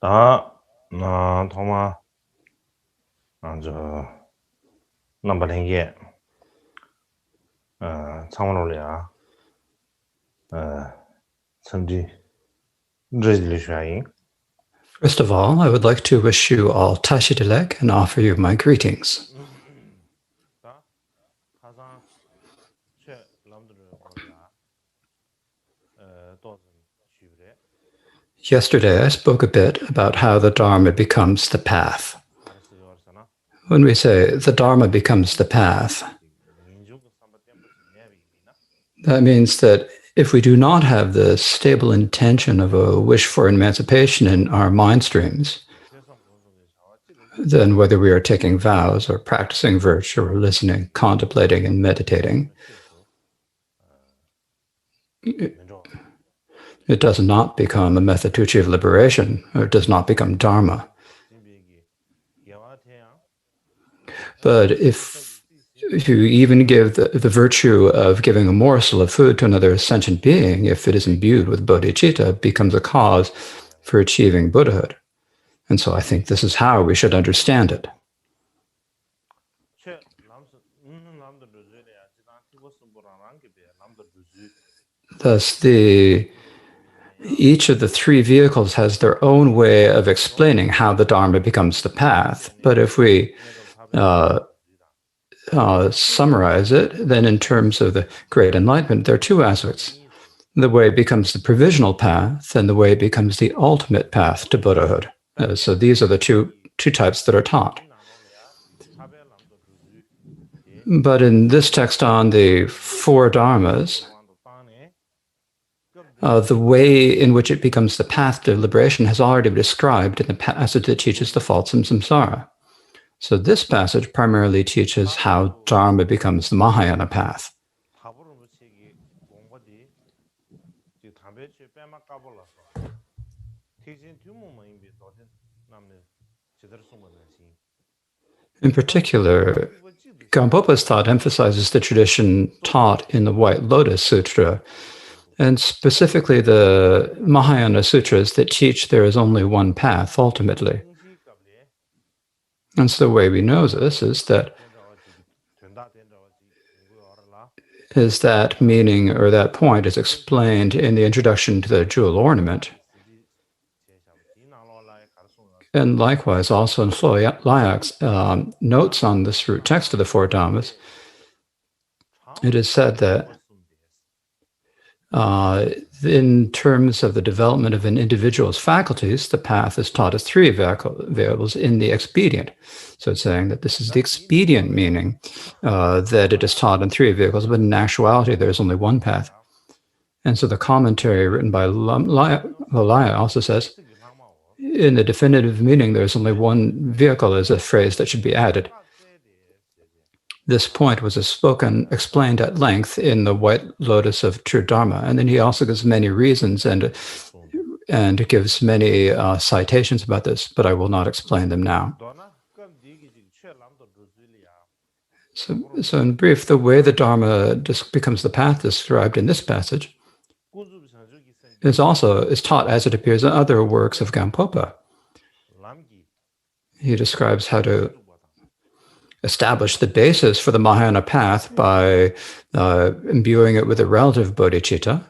那他妈，这那不灵验，参不了了，成绩这里选赢。 First of all, I would like to wish you all Tashi Dilek and offer you my greetings. Yesterday, I spoke a bit about how the Dharma becomes the path. When we say the Dharma becomes the path, that means that if we do not have the stable intention of a wish for emancipation in our mind streams, then whether we are taking vows or practicing virtue or listening, contemplating, and meditating, it does not become a method to achieve liberation, or it does not become Dharma. But if you even give the virtue of giving a morsel of food to another sentient being, if it is imbued with bodhicitta, it becomes a cause for achieving Buddhahood. And so I think this is how we should understand it. Thus, each of the three vehicles has their own way of explaining how the Dharma becomes the path. But if we summarize it, then in terms of the Great Enlightenment, there are two aspects. The way it becomes the provisional path, and the way it becomes the ultimate path to Buddhahood. So these are the two types that are taught. But in this text on the four Dharmas, the way in which it becomes the path to liberation has already been described in the passage that teaches the faults in samsara. So this passage primarily teaches how Dharma becomes the Mahayana path. In particular, Gampopa's thought emphasizes the tradition taught in the White Lotus Sutra, and specifically the Mahayana sutras that teach there is only one path ultimately. And so the way we know this is that meaning or that point is explained in the introduction to the jewel ornament. And likewise, also in Flo Lyak's notes on this root text of the Four Dhammas, it is said that in terms of the development of an individual's faculties, the path is taught as three variables in the expedient. So it's saying that this is the expedient meaning, that it is taught in three vehicles, but in actuality, there's only one path. And so the commentary written by Laya also says, in the definitive meaning, there's only one vehicle as a phrase that should be added. This point was explained at length in the White Lotus of True Dharma. And then he also gives many reasons and gives many citations about this, but I will not explain them now. So in brief, the way the Dharma becomes the path described in this passage is taught as it appears in other works of Gampopa. He describes how to establish the basis for the Mahayana path by imbuing it with a relative bodhicitta,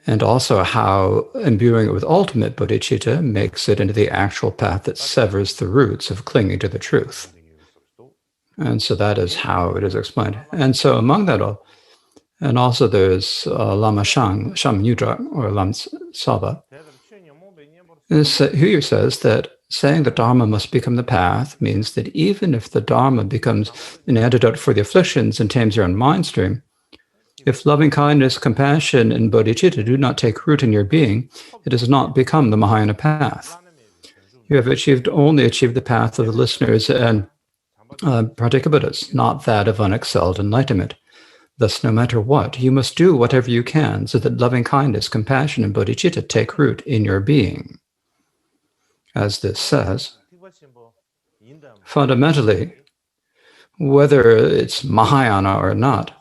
and also how imbuing it with ultimate bodhicitta makes it into the actual path that severs the roots of clinging to the truth. And so that is how it is explained. And so among that all, and also there's Lama Sham Yudra, or Lam Saba, who says that saying the Dharma must become the path means that even if the Dharma becomes an antidote for the afflictions and tames your own mind stream, if loving kindness, compassion, and bodhicitta do not take root in your being, it does not become the Mahayana path. You have only achieved the path of the listeners and Pratyeka Buddhas, not that of unexcelled enlightenment. Thus, no matter what, you must do whatever you can so that loving kindness, compassion, and bodhicitta take root in your being. As this says, fundamentally, whether it's Mahayana or not,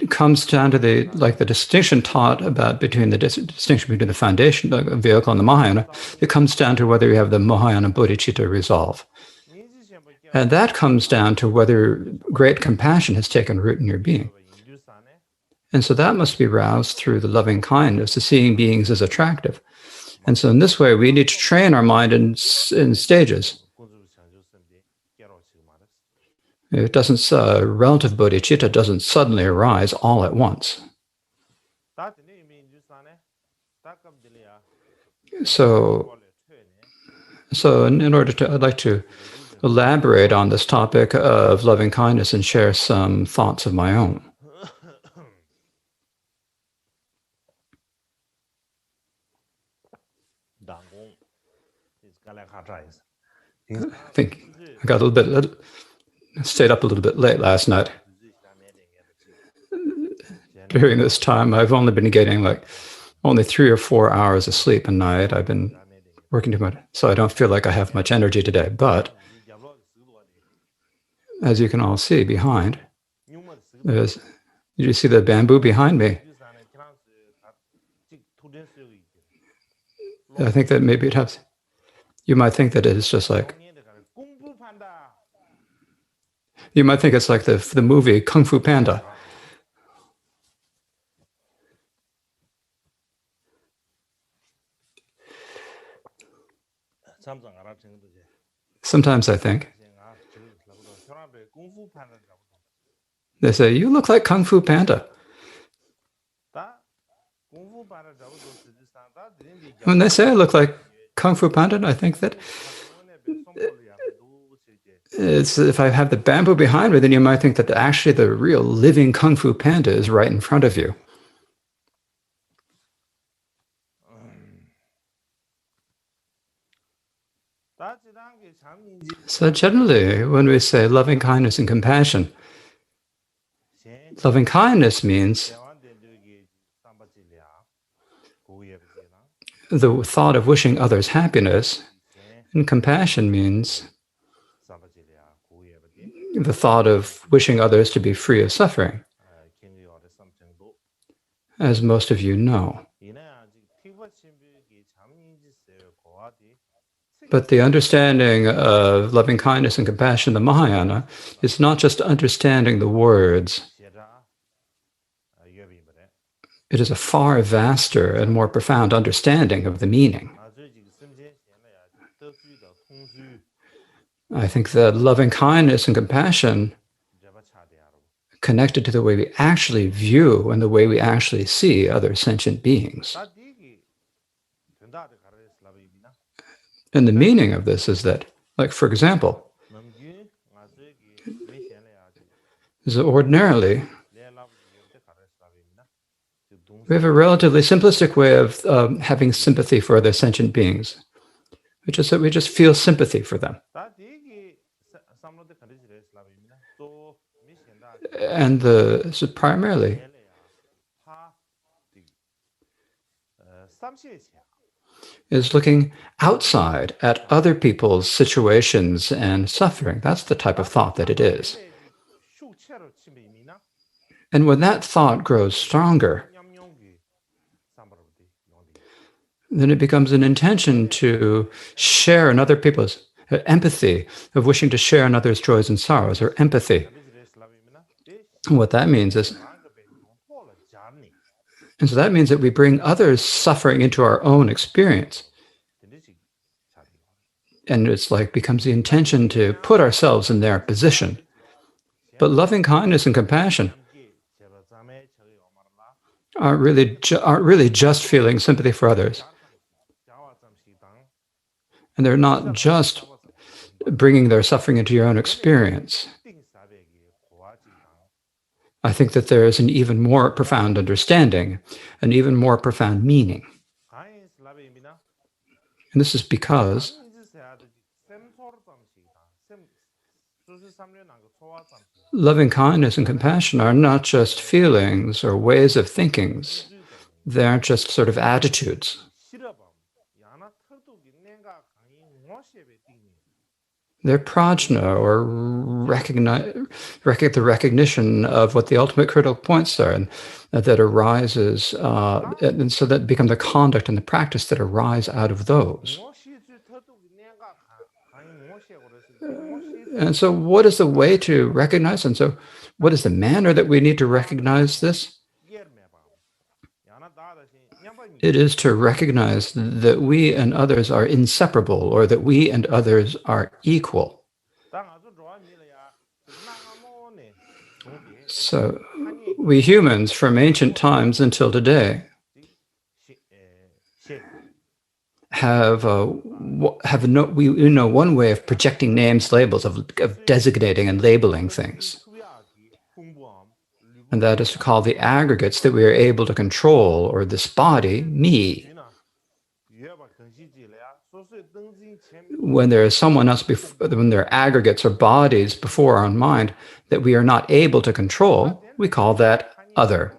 comes down to the distinction taught about between the distinction between the foundation, the vehicle, and the Mahayana. It comes down to whether you have the Mahayana bodhicitta resolve. And that comes down to whether great compassion has taken root in your being. And so that must be roused through the loving kindness, the seeing beings as attractive. And so in this way, we need to train our mind in stages. It doesn't, relative bodhicitta doesn't suddenly arise all at once. So in order to, I'd like to elaborate on this topic of loving kindness and share some thoughts of my own. I think I got a little bit, stayed up a little bit late last night. During this time, I've only been getting only 3 or 4 hours of sleep a night. I've been working too much, so I don't feel like I have much energy today. But as you can all see behind, did you see the bamboo behind me? I think that maybe it has. You might think that it is just like. You might think it's like the movie Kung Fu Panda. Sometimes I think. They say, you look like Kung Fu Panda. When they say I look like Kung Fu Panda, I think that if I have the bamboo behind me, then you might think that actually the real living Kung Fu Panda is right in front of you. So generally, when we say loving kindness and compassion, loving kindness means the thought of wishing others happiness, and compassion means the thought of wishing others to be free of suffering, as most of you know. But the understanding of loving kindness and compassion, the Mahayana, is not just understanding the words. It is a far vaster and more profound understanding of the meaning. I think that loving kindness and compassion connected to the way we actually view and the way we actually see other sentient beings. And the meaning of this is that, for example, is ordinarily we have a relatively simplistic way of having sympathy for other sentient beings, which is that we just feel sympathy for them. And so primarily, is looking outside at other people's situations and suffering. That's the type of thought that it is. And when that thought grows stronger, then it becomes an intention to share in other people's empathy, of wishing to share in others' joys and sorrows, or empathy. And what that means is, and so that means that we bring others' suffering into our own experience. And it's becomes the intention to put ourselves in their position. But loving kindness and compassion aren't really just feeling sympathy for others. And they're not just bringing their suffering into your own experience. I think that there is an even more profound understanding, an even more profound meaning. And this is because loving kindness and compassion are not just feelings or ways of thinking. They aren't just sort of attitudes. their prajna, or the recognition of what the ultimate critical points are, and that arises, and so that become the conduct and the practice that arise out of those. And so what is the way to recognize? And so what is the manner that we need to recognize this? It is to recognize that we and others are inseparable, or that we and others are equal. So we humans, from ancient times until today, we know one way of projecting names, labels, of designating and labeling things. And that is to call the aggregates that we are able to control, or this body, me. When there is someone else, when there are aggregates or bodies before our own mind that we are not able to control, we call that other.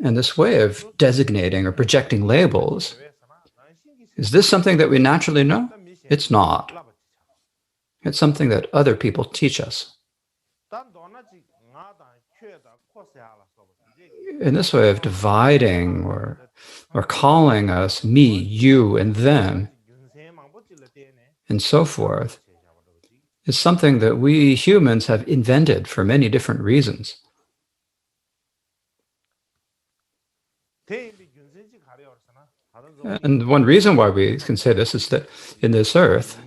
And this way of designating or projecting labels, is this something that we naturally know? It's not. It's something that other people teach us. In this way of dividing or calling us me, you, and them, and so forth, is something that we humans have invented for many different reasons. And one reason why we can say this is that in this earth,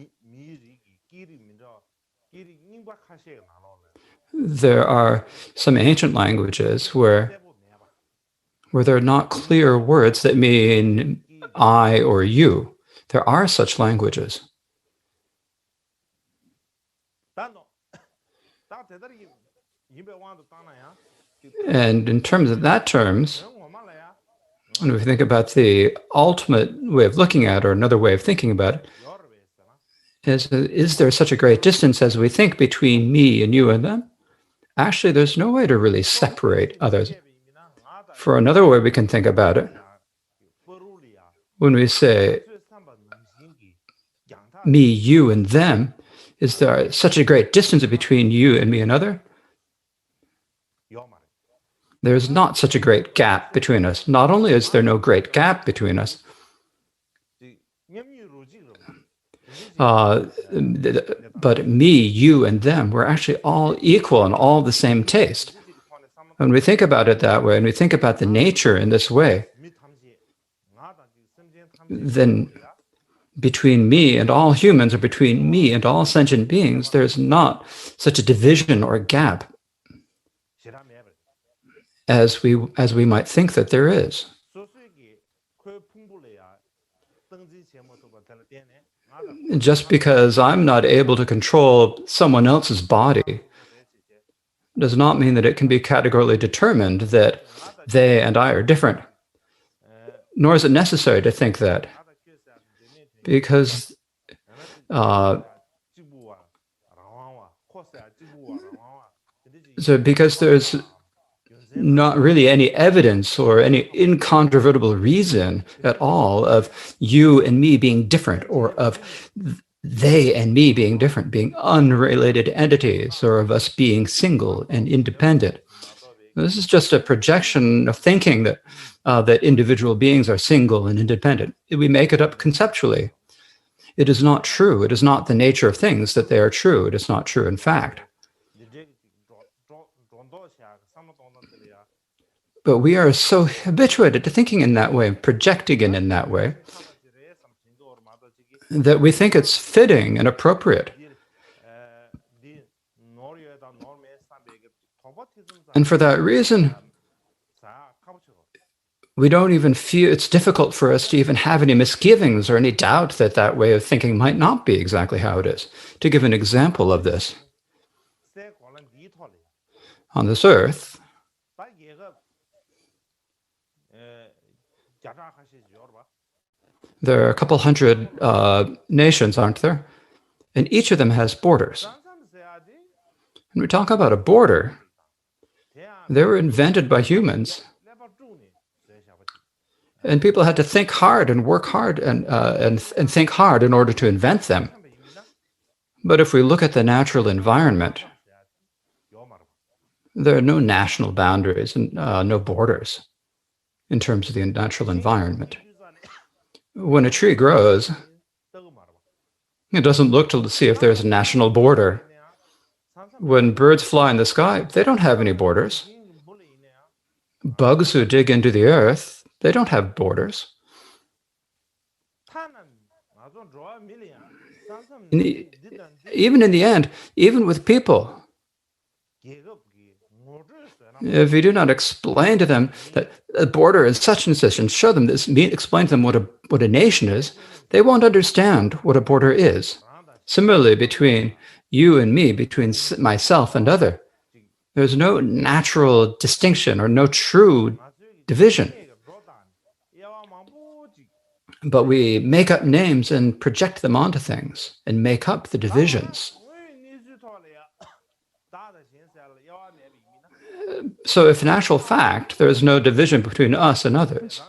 there are some ancient languages where there are not clear words that mean I or you. There are such languages. And in terms of that terms, when we think about the ultimate way of looking at it, or another way of thinking about it, is there such a great distance as we think between me and you and them? Actually, there's no way to really separate others. For another way we can think about it, when we say me, you, and them, is there such a great distance between you and me and other? There's not such a great gap between us. Not only is there no great gap between us, but me, you, and them, we're actually all equal and all the same taste. When we think about it that way, and we think about the nature in this way, then between me and all humans, or between me and all sentient beings, there's not such a division or gap as we might think that there is. Just because I'm not able to control someone else's body does not mean that it can be categorically determined that they and I are different. Nor is it necessary to think that, because there's not really any evidence or any incontrovertible reason at all of you and me being different, or of they and me being different, being unrelated entities, or of us being single and independent. This is just a projection of thinking that that individual beings are single and independent. We make it up conceptually. It is not true. It is not the nature of things that they are true. It is not true in fact. But we are so habituated to thinking in that way, projecting it in that way, that we think it's fitting and appropriate. And for that reason, we don't even feel, it's difficult for us to even have any misgivings or any doubt that that way of thinking might not be exactly how it is. To give an example of this, on this earth, there are a couple hundred nations, aren't there? And each of them has borders. When we talk about a border, they were invented by humans. And people had to think hard and work hard and think hard in order to invent them. But if we look at the natural environment, there are no national boundaries and no borders in terms of the natural environment. When a tree grows, it doesn't look to see if there's a national border. When birds fly in the sky, they don't have any borders. Bugs who dig into the earth, they don't have borders. Even in the end, even with people, if you do not explain to them that a border is such and such and show them this, explain to them what a nation is, they won't understand what a border is. Similarly, between you and me, between myself and other, there's no natural distinction or no true division. But we make up names and project them onto things and make up the divisions. So if in actual fact there is no division between us and others,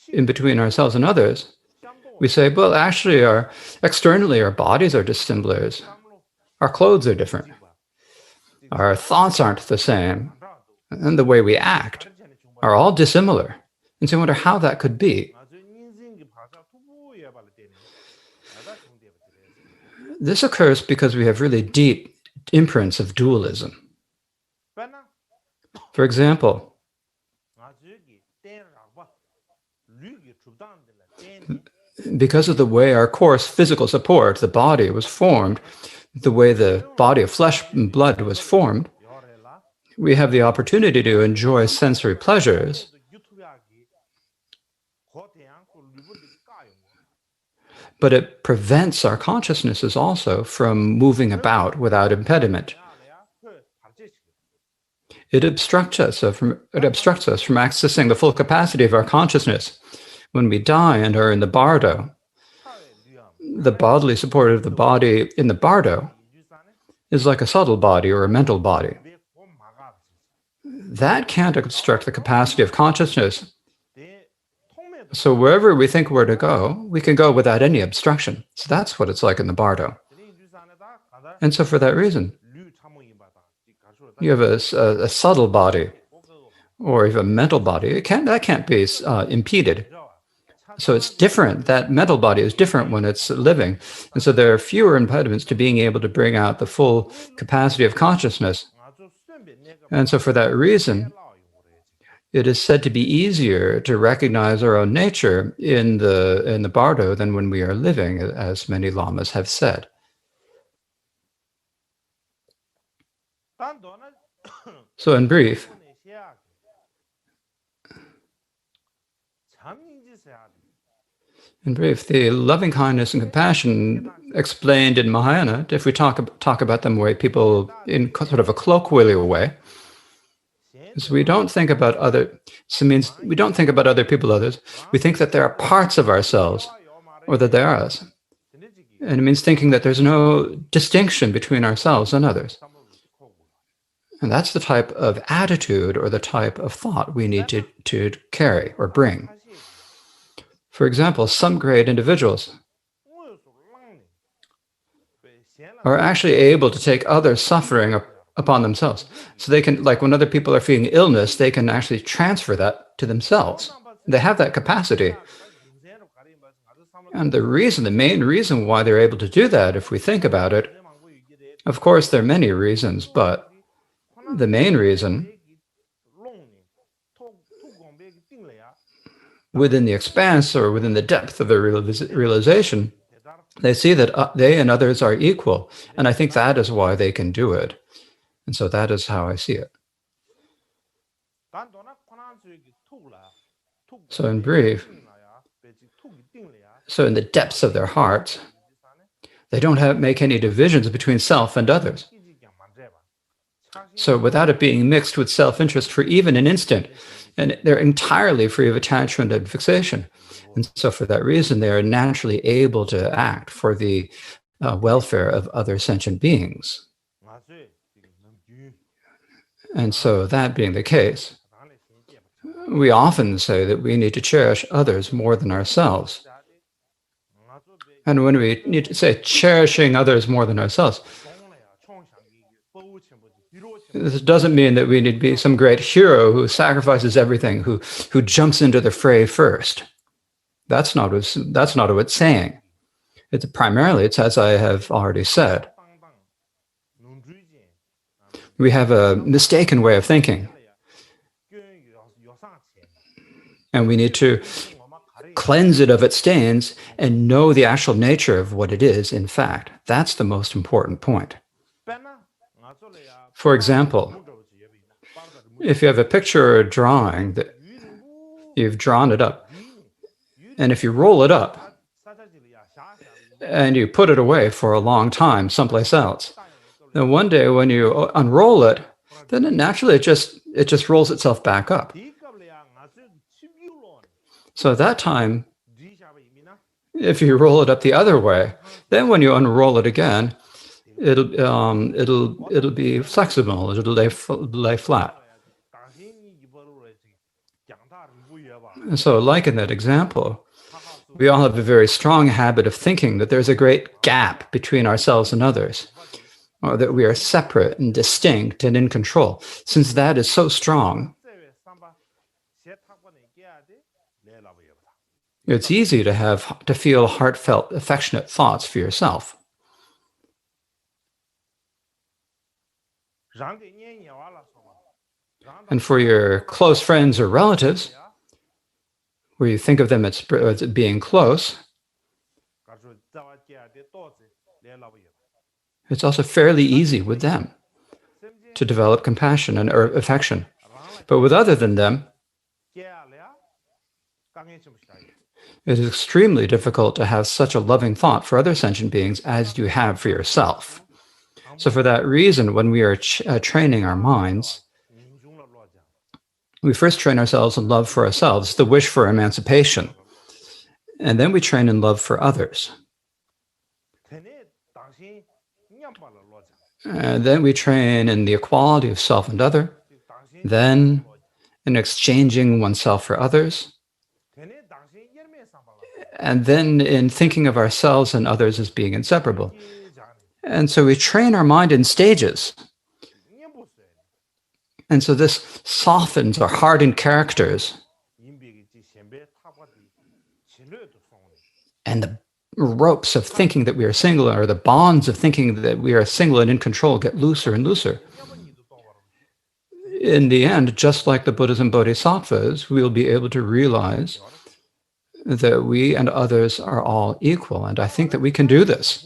in between ourselves and others, we say, well, actually, externally our bodies are dissimilars. Our clothes are different. Our thoughts aren't the same. And the way we act are all dissimilar. And so I wonder how that could be. This occurs because we have really deep imprints of dualism. For example, because of the way our coarse physical support, the body, was formed, the way the body of flesh and blood was formed, we have the opportunity to enjoy sensory pleasures. But it prevents our consciousnesses also from moving about without impediment. It obstructs us from accessing the full capacity of our consciousness. When we die and are in the bardo, the bodily support of the body in the bardo is like a subtle body or a mental body. That can't obstruct the capacity of consciousness. So wherever we think we're to go, we can go without any obstruction. So that's what it's like in the bardo. And so for that reason, you have a subtle body or even a mental body. That can't be impeded. So it's different. That mental body is different when it's living. And so there are fewer impediments to being able to bring out the full capacity of consciousness. And so for that reason, it is said to be easier to recognize our own nature in the bardo than when we are living, as many lamas have said. So in brief, the loving kindness and compassion explained in Mahayana, if we talk about them the way people in sort of a colloquial way, is we don't think about other. So it means we don't think about other people, others. We think that there are parts of ourselves, or that they are us, and it means thinking that there's no distinction between ourselves and others. And that's the type of attitude or the type of thought we need to carry or bring. For example, some great individuals are actually able to take other suffering upon themselves. So they can, like when other people are feeling illness, they can actually transfer that to themselves. They have that capacity. And the main reason why they're able to do that, if we think about it, of course, there are many reasons, but the main reason, within the expanse or within the depth of their realization, they see that they and others are equal. And I think that is why they can do it. And so that is how I see it. So in brief, so in the depths of their hearts, they don't make any divisions between self and others. So without it being mixed with self-interest for even an instant, and they're entirely free of attachment and fixation. And so for that reason, they are naturally able to act for the welfare of other sentient beings. And so that being the case, we often say that we need to cherish others more than ourselves. And when we need to say cherishing others more than ourselves, this doesn't mean that we need to be some great hero who sacrifices everything, who jumps into the fray first. That's not what it's saying. It's primarily, it's as I have already said. We have a mistaken way of thinking. And we need to cleanse it of its stains and know the actual nature of what it is, in fact. That's the most important point. For example, if you have a picture or a drawing that you've drawn it up, and if you roll it up and you put it away for a long time someplace else, then one day when you unroll it, then it just rolls itself back up. So at that time, if you roll it up the other way, then when you unroll it again, it'll be flexible. It'll lay flat. And so, like in that example, we all have a very strong habit of thinking that there's a great gap between ourselves and others, or that we are separate and distinct and in control. Since that is so strong, it's easy to feel heartfelt, affectionate thoughts for yourself. And for your close friends or relatives, where you think of them as being close, it's also fairly easy with them to develop compassion and affection. But with other than them, it is extremely difficult to have such a loving thought for other sentient beings as you have for yourself. So for that reason, when we are training our minds, we first train ourselves in love for ourselves, the wish for emancipation, and then we train in love for others. And then we train in the equality of self and other, then in exchanging oneself for others, and then in thinking of ourselves and others as being inseparable. And so we train our mind in stages. And so this softens or hardens characters. And the ropes of thinking that we are single, or the bonds of thinking that we are single and in control, get looser and looser. In the end, just like the Buddhas and Bodhisattvas, we will be able to realize that we and others are all equal. And I think that we can do this.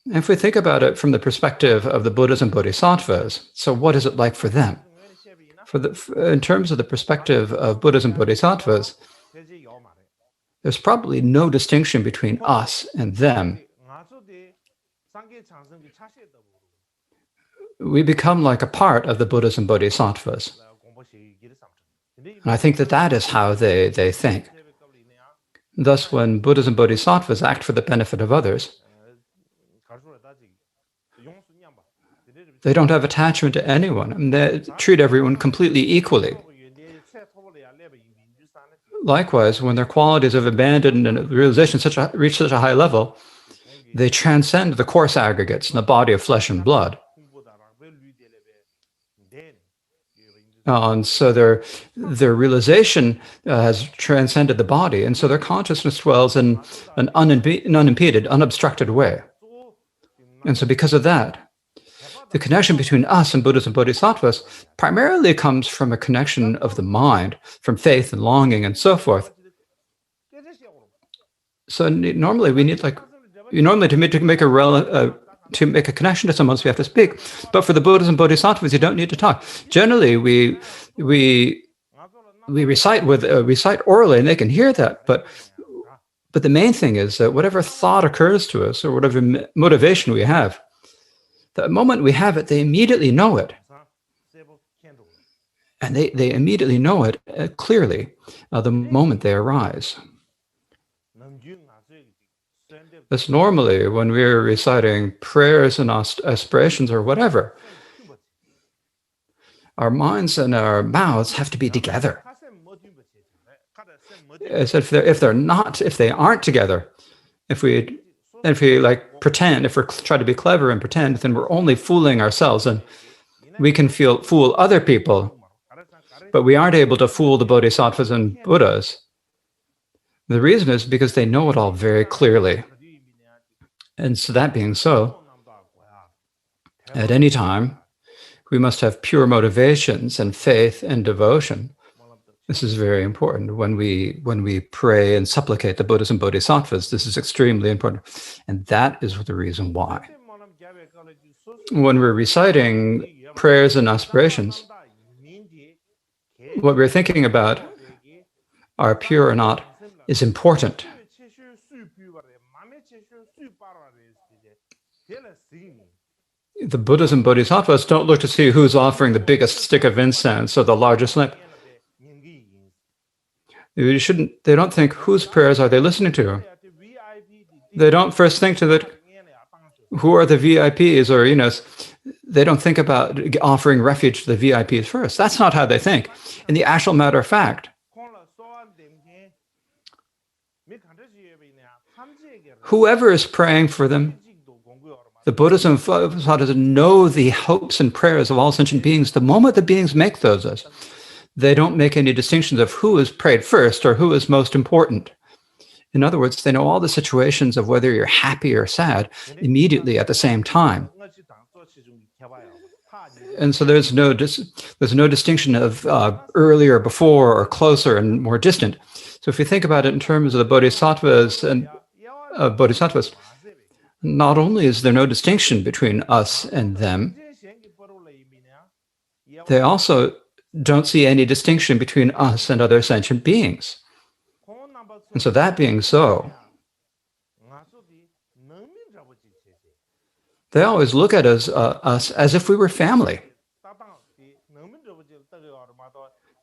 If we think about it from the perspective of the Buddhas and Bodhisattvas, so what is it like for them? In terms of the perspective of Buddhas and Bodhisattvas, there's probably no distinction between us and them. We become like a part of the Buddhas and Bodhisattvas. And I think that that is how they think. Thus, when Buddhas and Bodhisattvas act for the benefit of others, they don't have attachment to anyone, and they treat everyone completely equally. Likewise, when their qualities of abandon and realization reach such a high level, they transcend the coarse aggregates in the body of flesh and blood. And so their realization has transcended the body, and so their consciousness dwells in an unimpeded, unobstructed way. And so because of that, the connection between us and Buddhas and Bodhisattvas primarily comes from a connection of the mind, from faith and longing and so forth. So normally we need to make a connection to someone, so we have to speak. But for the Buddhas and Bodhisattvas, you don't need to talk. Generally, we recite orally, and they can hear that. But the main thing is that whatever thought occurs to us, or whatever motivation we have, the moment we have it, they immediately know it. And they immediately know it clearly the moment they arise. Thus, normally, when we're reciting prayers and aspirations or whatever, our minds and our mouths have to be together. is if they aren't together, if we like pretend, if we're try to be clever and pretend, then we're only fooling ourselves, and we can fool other people, but we aren't able to fool the bodhisattvas and Buddhas. The reason is because they know it all very clearly. And so that being so, at any time, we must have pure motivations and faith and devotion. This is very important when we pray and supplicate the Buddhas and Bodhisattvas. This is extremely important. And that is the reason why. When we're reciting prayers and aspirations, what we're thinking about, are pure or not, is important. The Buddhas and Bodhisattvas don't look to see who's offering the biggest stick of incense or the largest lamp. They don't think, whose prayers are they listening to? They don't first think to that, who are the VIPs, or, they don't think about offering refuge to the VIPs first. That's not how they think. In the actual matter of fact, whoever is praying for them, the Buddhas and Bodhisattvas know the hopes and prayers of all sentient beings. The moment the beings make those, they don't make any distinctions of who is prayed first or who is most important. In other words, they know all the situations of whether you're happy or sad immediately at the same time. And so there's no distinction of earlier, before, or closer and more distant. So if you think about it in terms of the bodhisattvas and bodhisattvas, not only is there no distinction between us and them, they also don't see any distinction between us and other sentient beings. And so that being so, they always look at us as if we were family.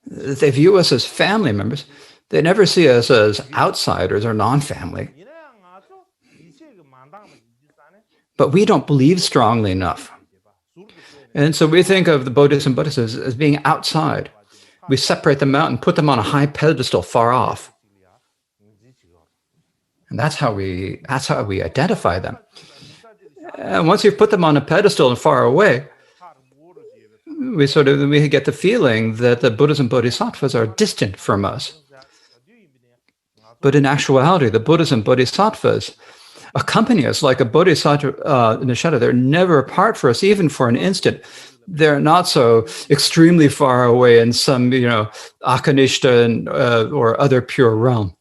They view us as family members. They never see us as outsiders or non-family. But we don't believe strongly enough. And so we think of the Bodhis and Bodhisattvas as being outside. We separate them out and put them on a high pedestal far off. And that's how we identify them. And once you've put them on a pedestal and far away, we get the feeling that the Buddhas and Bodhisattvas are distant from us. But in actuality, the Buddhas and Bodhisattvas accompany us like a bodhisattva in the shadow. They're never apart from us, even for an instant. They're not so extremely far away in some, akanishta or other pure realm.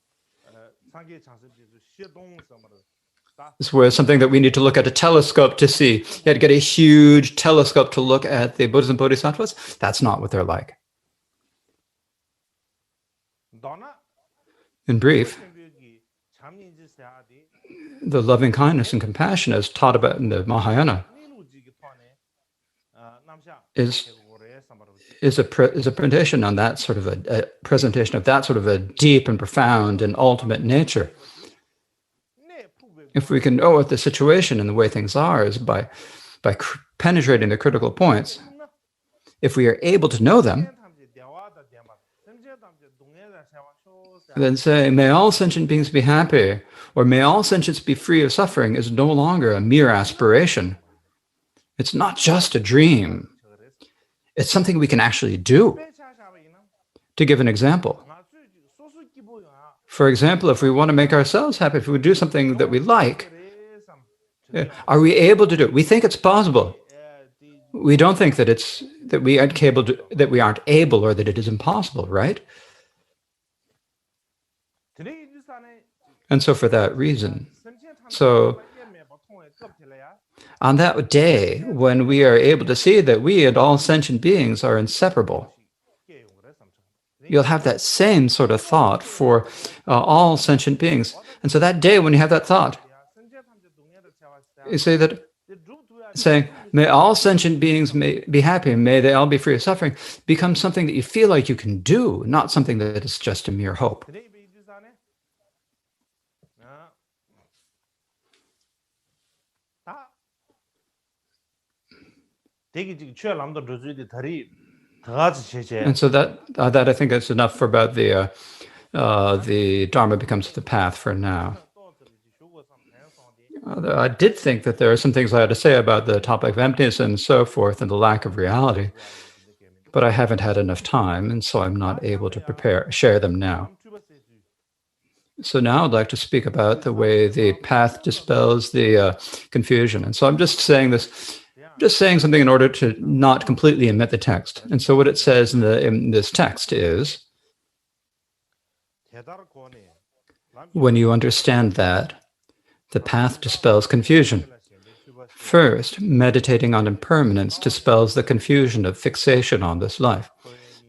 This was something that we need to look at a telescope to see. You had to get a huge telescope to look at the Buddhas and Bodhisattvas. That's not what they're like. In brief, the loving kindness and compassion as taught about in the Mahayana is a presentation on that sort of a presentation of that sort of a deep and profound and ultimate nature. If we can know what the situation and the way things are is by penetrating the critical points. If we are able to know them, then say, may all sentient beings be happy, or may all sentients be free of suffering, is no longer a mere aspiration. It's not just a dream. It's something we can actually do. To give an example. For example, if we want to make ourselves happy, if we do something that we like, are we able to do it? We think it's possible. We don't think that we aren't able, or that it is impossible, right? And so for that reason, so on that day when we are able to see that we and all sentient beings are inseparable, you'll have that same sort of thought for all sentient beings. And so that day when you have that thought, you saying, may all sentient beings may be happy, may they all be free of suffering, becomes something that you feel like you can do, not something that is just a mere hope. And so that I think that's enough for about the the Dharma becomes the path for now. I did think that there are some things I had to say about the topic of emptiness and so forth and the lack of reality, but I haven't had enough time, and so I'm not able to share them now. So now I'd like to speak about the way the path dispels the confusion. And so I'm just saying something in order to not completely omit the text. And so what it says in this text is, when you understand that, the path dispels confusion. First, meditating on impermanence dispels the confusion of fixation on this life.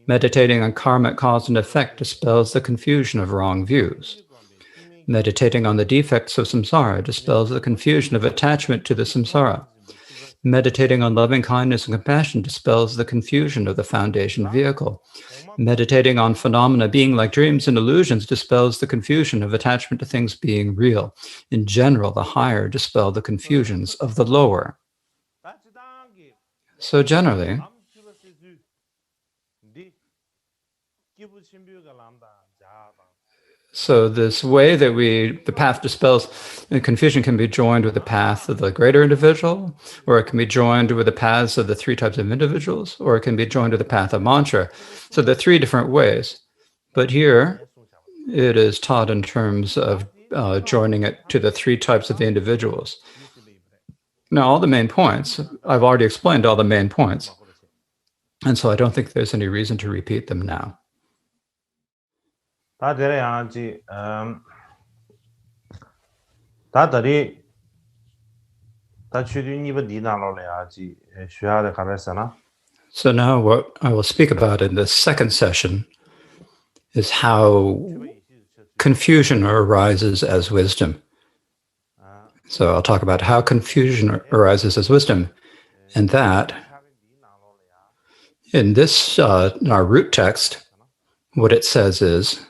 Meditating on karmic cause and effect dispels the confusion of wrong views. Meditating on the defects of samsara dispels the confusion of attachment to the samsara. Meditating on loving kindness and compassion dispels the confusion of the foundation vehicle. Meditating on phenomena being like dreams and illusions dispels the confusion of attachment to things being real. In general, the higher dispel the confusions of the lower. So generally, this way that the path dispels confusion can be joined with the path of the greater individual, or it can be joined with the paths of the three types of individuals, or it can be joined with the path of mantra. So there are three different ways. But here, it is taught in terms of joining it to the three types of the individuals. Now, all the main points, I've already explained all the main points. And so I don't think there's any reason to repeat them now. So now what I will speak about in this second session is how confusion arises as wisdom. So I'll talk about how confusion arises as wisdom, and that in this, in our root text, what it says is,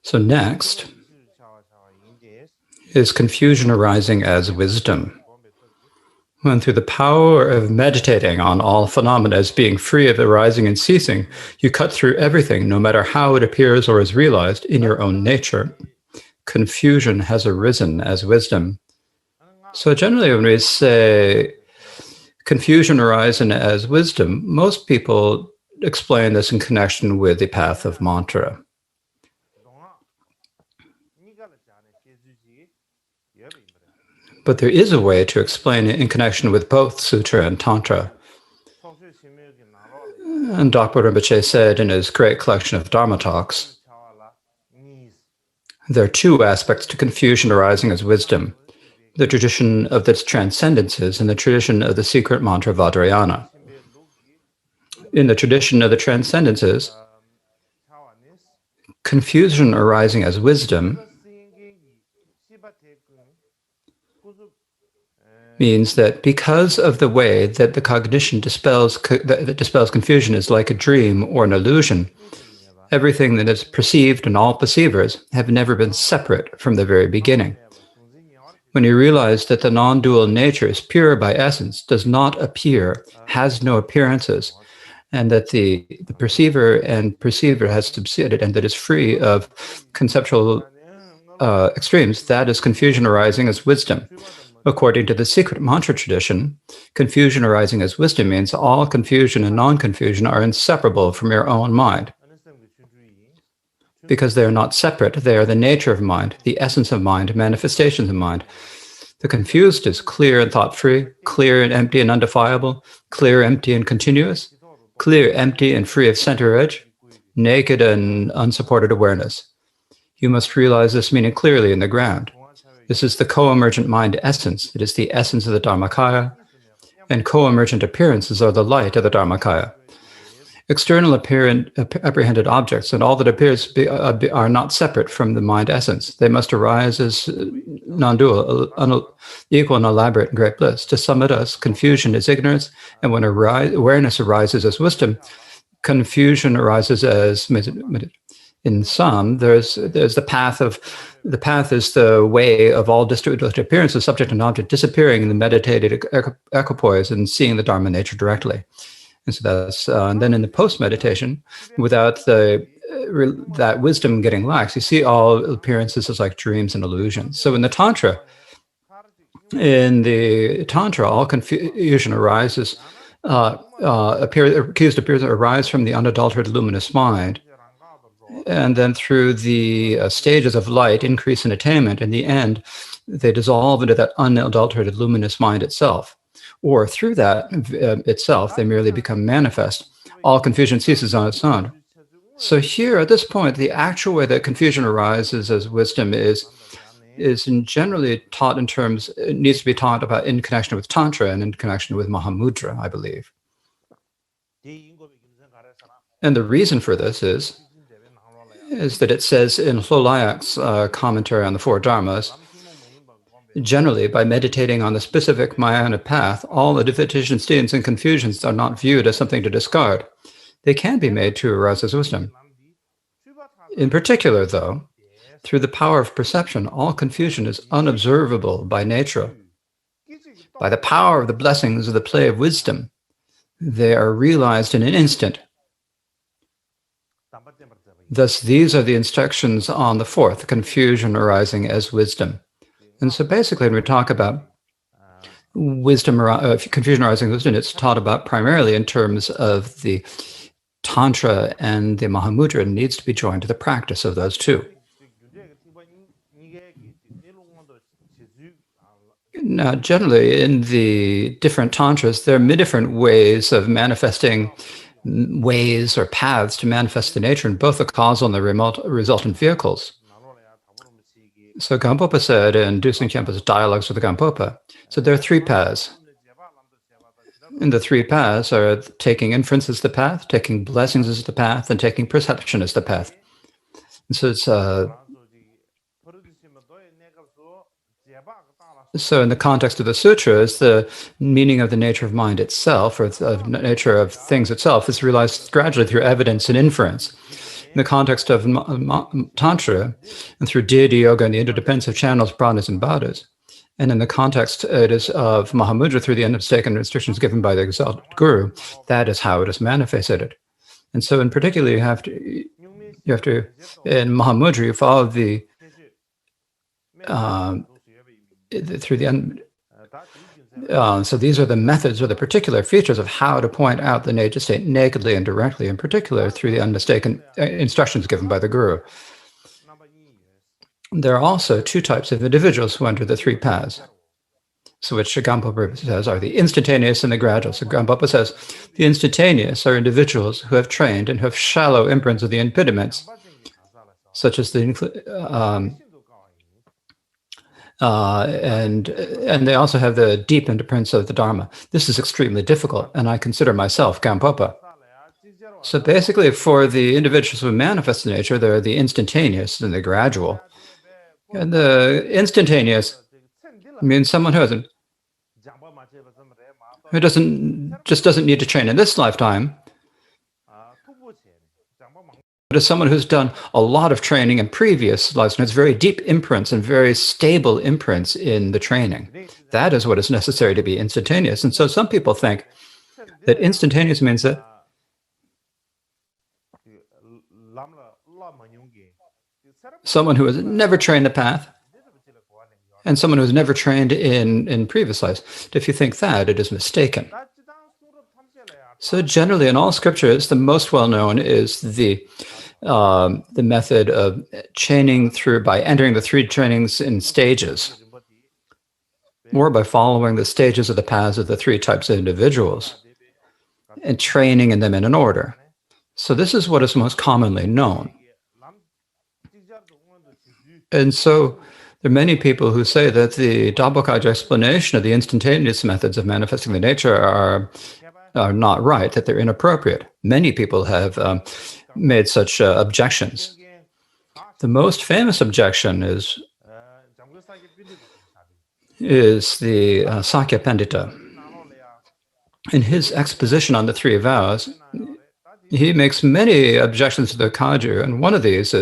so next is confusion arising as wisdom. When through the power of meditating on all phenomena as being free of arising and ceasing, you cut through everything, no matter how it appears or is realized in your own nature, confusion has arisen as wisdom. So generally when we say confusion arising as wisdom, most people explain this in connection with the path of mantra. But there is a way to explain it in connection with both Sutra and Tantra. And Dr. Rinpoche said in his great collection of Dharma talks, there are two aspects to confusion arising as wisdom: the tradition of the transcendences and the tradition of the secret mantra Vajrayana. In the tradition of the transcendences, confusion arising as wisdom means that because of the way that the cognition that dispels confusion is like a dream or an illusion, everything that is perceived and all perceivers have never been separate from the very beginning. When you realize that the non-dual nature is pure by essence, does not appear, has no appearances, and that the perceiver and perceiver has subsided and that is free of conceptual extremes, that is confusion arising as wisdom. According to the secret mantra tradition, confusion arising as wisdom means all confusion and non-confusion are inseparable from your own mind. Because they are not separate, they are the nature of mind, the essence of mind, manifestations of mind. The confused is clear and thought-free, clear and empty and undefiable, clear, empty and continuous, clear, empty and free of center edge, naked and unsupported awareness. You must realize this meaning clearly in the ground. This is the co-emergent mind essence. It is the essence of the Dharmakaya, and co-emergent appearances are the light of the Dharmakaya. External apprehended objects and all that appears are not separate from the mind essence. They must arise as non-dual, equal and elaborate and great bliss. To sum it up, confusion is ignorance, and when awareness arises as wisdom, confusion arises as In some, there's the path is the way of all distributed appearances, subject and object, disappearing in the meditated equipoise and seeing the Dharma nature directly. And so that's and then in the post meditation, without that wisdom getting lax, you see all appearances as like dreams and illusions. So in the Tantra, all confusion arises. Accused appears arise from the unadulterated luminous mind, and then through the stages of light, increase in attainment, in the end, they dissolve into that unadulterated luminous mind itself. Or through that itself, they merely become manifest. All confusion ceases on its own. So here, at this point, the actual way that confusion arises as wisdom is generally taught in terms, it needs to be taught about in connection with Tantra and in connection with Mahamudra, I believe. And the reason for this is that it says in Hlolayak's commentary on the Four Dharmas, generally, by meditating on the specific Mahayana path, all the deficiencies, stains, and confusions are not viewed as something to discard. They can be made to arouse as wisdom. In particular, though, through the power of perception, all confusion is unobservable by nature. By the power of the blessings of the play of wisdom, they are realized in an instant. Thus, these are the instructions on the fourth, confusion arising as wisdom. And so basically, when we talk about wisdom, confusion arising wisdom, it's taught about primarily in terms of the Tantra and the Mahamudra. It needs to be joined to the practice of those two. Now, generally, in the different tantras, there are many different ways of manifesting, ways or paths to manifest the nature in both the causal and the resultant vehicles. So Gampopa said in Dusing Khenpo's Dialogues with the Gampopa, so there are three paths. And the three paths are taking inference as the path, taking blessings as the path, and taking perception as the path. And so it's so in the context of the sutras, the meaning of the nature of mind itself, or the nature of things itself, is realized gradually through evidence and inference. In the context of Tantra, and through deity yoga and the interdependence of channels, pradhanas, and bodhas. And in the context it is of Mahamudra, through the unmistaken instructions given by the exalted guru, that is how it is manifested. And so in particular, you have to, in Mahamudra, you follow the through the so these are the methods or the particular features of how to point out the nature state nakedly and directly, in particular through the unmistaken instructions given by the guru. There are also two types of individuals who enter the three paths, so which Gampopa says are the instantaneous and the gradual. So Gampopa says the instantaneous are individuals who have trained and have shallow imprints of the impediments, such as the and they also have the deep imprints of the Dharma. This is extremely difficult, and I consider myself Gampopa. So basically, for the individuals who manifest the nature, there are the instantaneous and the gradual. And the instantaneous means someone who doesn't need to train in this lifetime, but as someone who's done a lot of training in previous lives, and has very deep imprints and very stable imprints in the training. That is what is necessary to be instantaneous. And so some people think that instantaneous means that someone who has never trained the path and someone who has never trained in previous lives. If you think that, it is mistaken. So generally in all scriptures, the most well-known is the method of chaining through by entering the three trainings in stages, or by following the stages of the paths of the three types of individuals and training in them in an order. So this is what is most commonly known. And so there are many people who say that the Dabokaj explanation of the instantaneous methods of manifesting the nature are not right, that they're inappropriate. Many people have made such objections. The most famous objection is the Sakya Pandita. In his exposition on the three vows, he makes many objections to the Kagyu, and one of these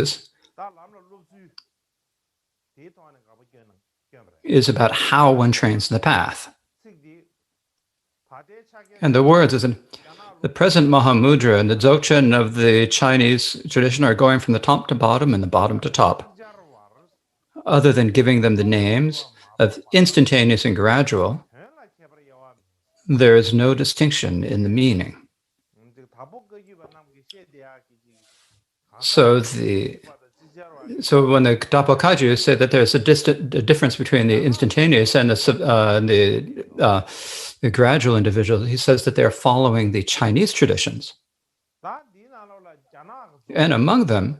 is about how one trains the path. And the words is in the present Mahamudra and the Dzogchen of the Chinese tradition are going from the top to bottom and the bottom to top. Other than giving them the names of instantaneous and gradual, there is no distinction in the meaning. So when the Dapo Kagyu say that there's a difference between the instantaneous and the gradual individual, he says that they're following the Chinese traditions. And among them,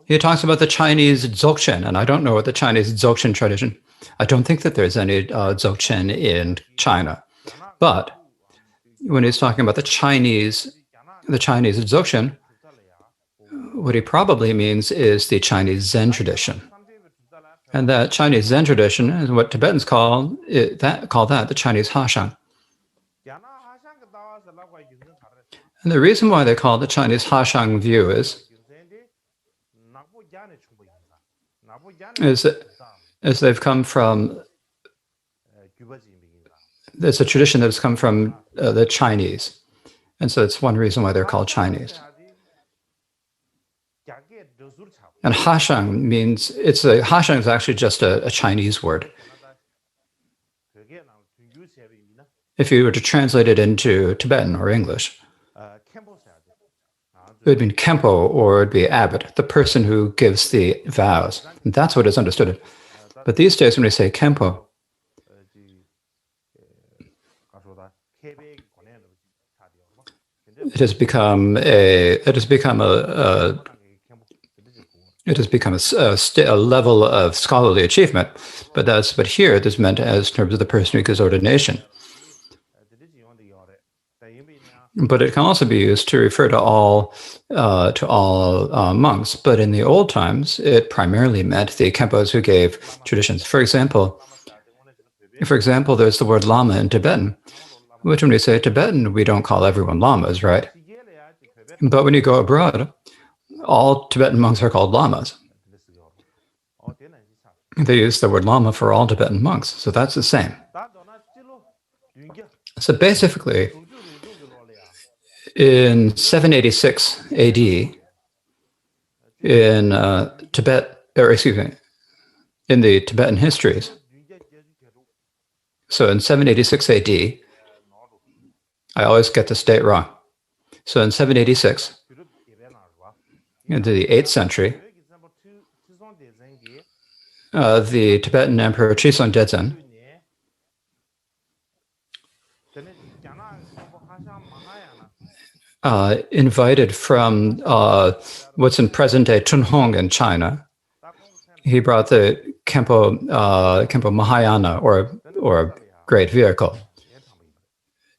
he talks about the Chinese Dzogchen, and I don't know what the Chinese Dzogchen tradition. I don't think that there's any Dzogchen in China. But when he's talking about the Chinese Dzogchen, what he probably means is the Chinese Zen tradition. And that Chinese Zen tradition is what Tibetans call that the Chinese Hashang. And the reason why they call it the Chinese Hashang view is they've come from, it's a tradition that has come from the Chinese. And so it's one reason why they're called Chinese. And Hashang means, Hashang is actually just a Chinese word. If you were to translate it into Tibetan or English, it would mean Kempo, or it'd be abbot, the person who gives the vows. And that's what is understood. But these days when we say Kempo, it has become a level of scholarly achievement, but here it is meant as terms of the person who gives ordination. But it can also be used to refer to all monks. But in the old times, it primarily meant the Khenpos who gave traditions. For example, there's the word lama in Tibetan, which when we say Tibetan, we don't call everyone lamas, right? But when you go abroad, all Tibetan monks are called lamas. They use the word lama for all Tibetan monks, so that's the same. So basically, in 786 AD, in the Tibetan histories, so in 786 AD, I always get this date wrong. So in 786, into the 8th century, the Tibetan Emperor Chisung Dedzhen invited from what's in present-day Tunhong in China. He brought the Kempo Mahayana, or great vehicle,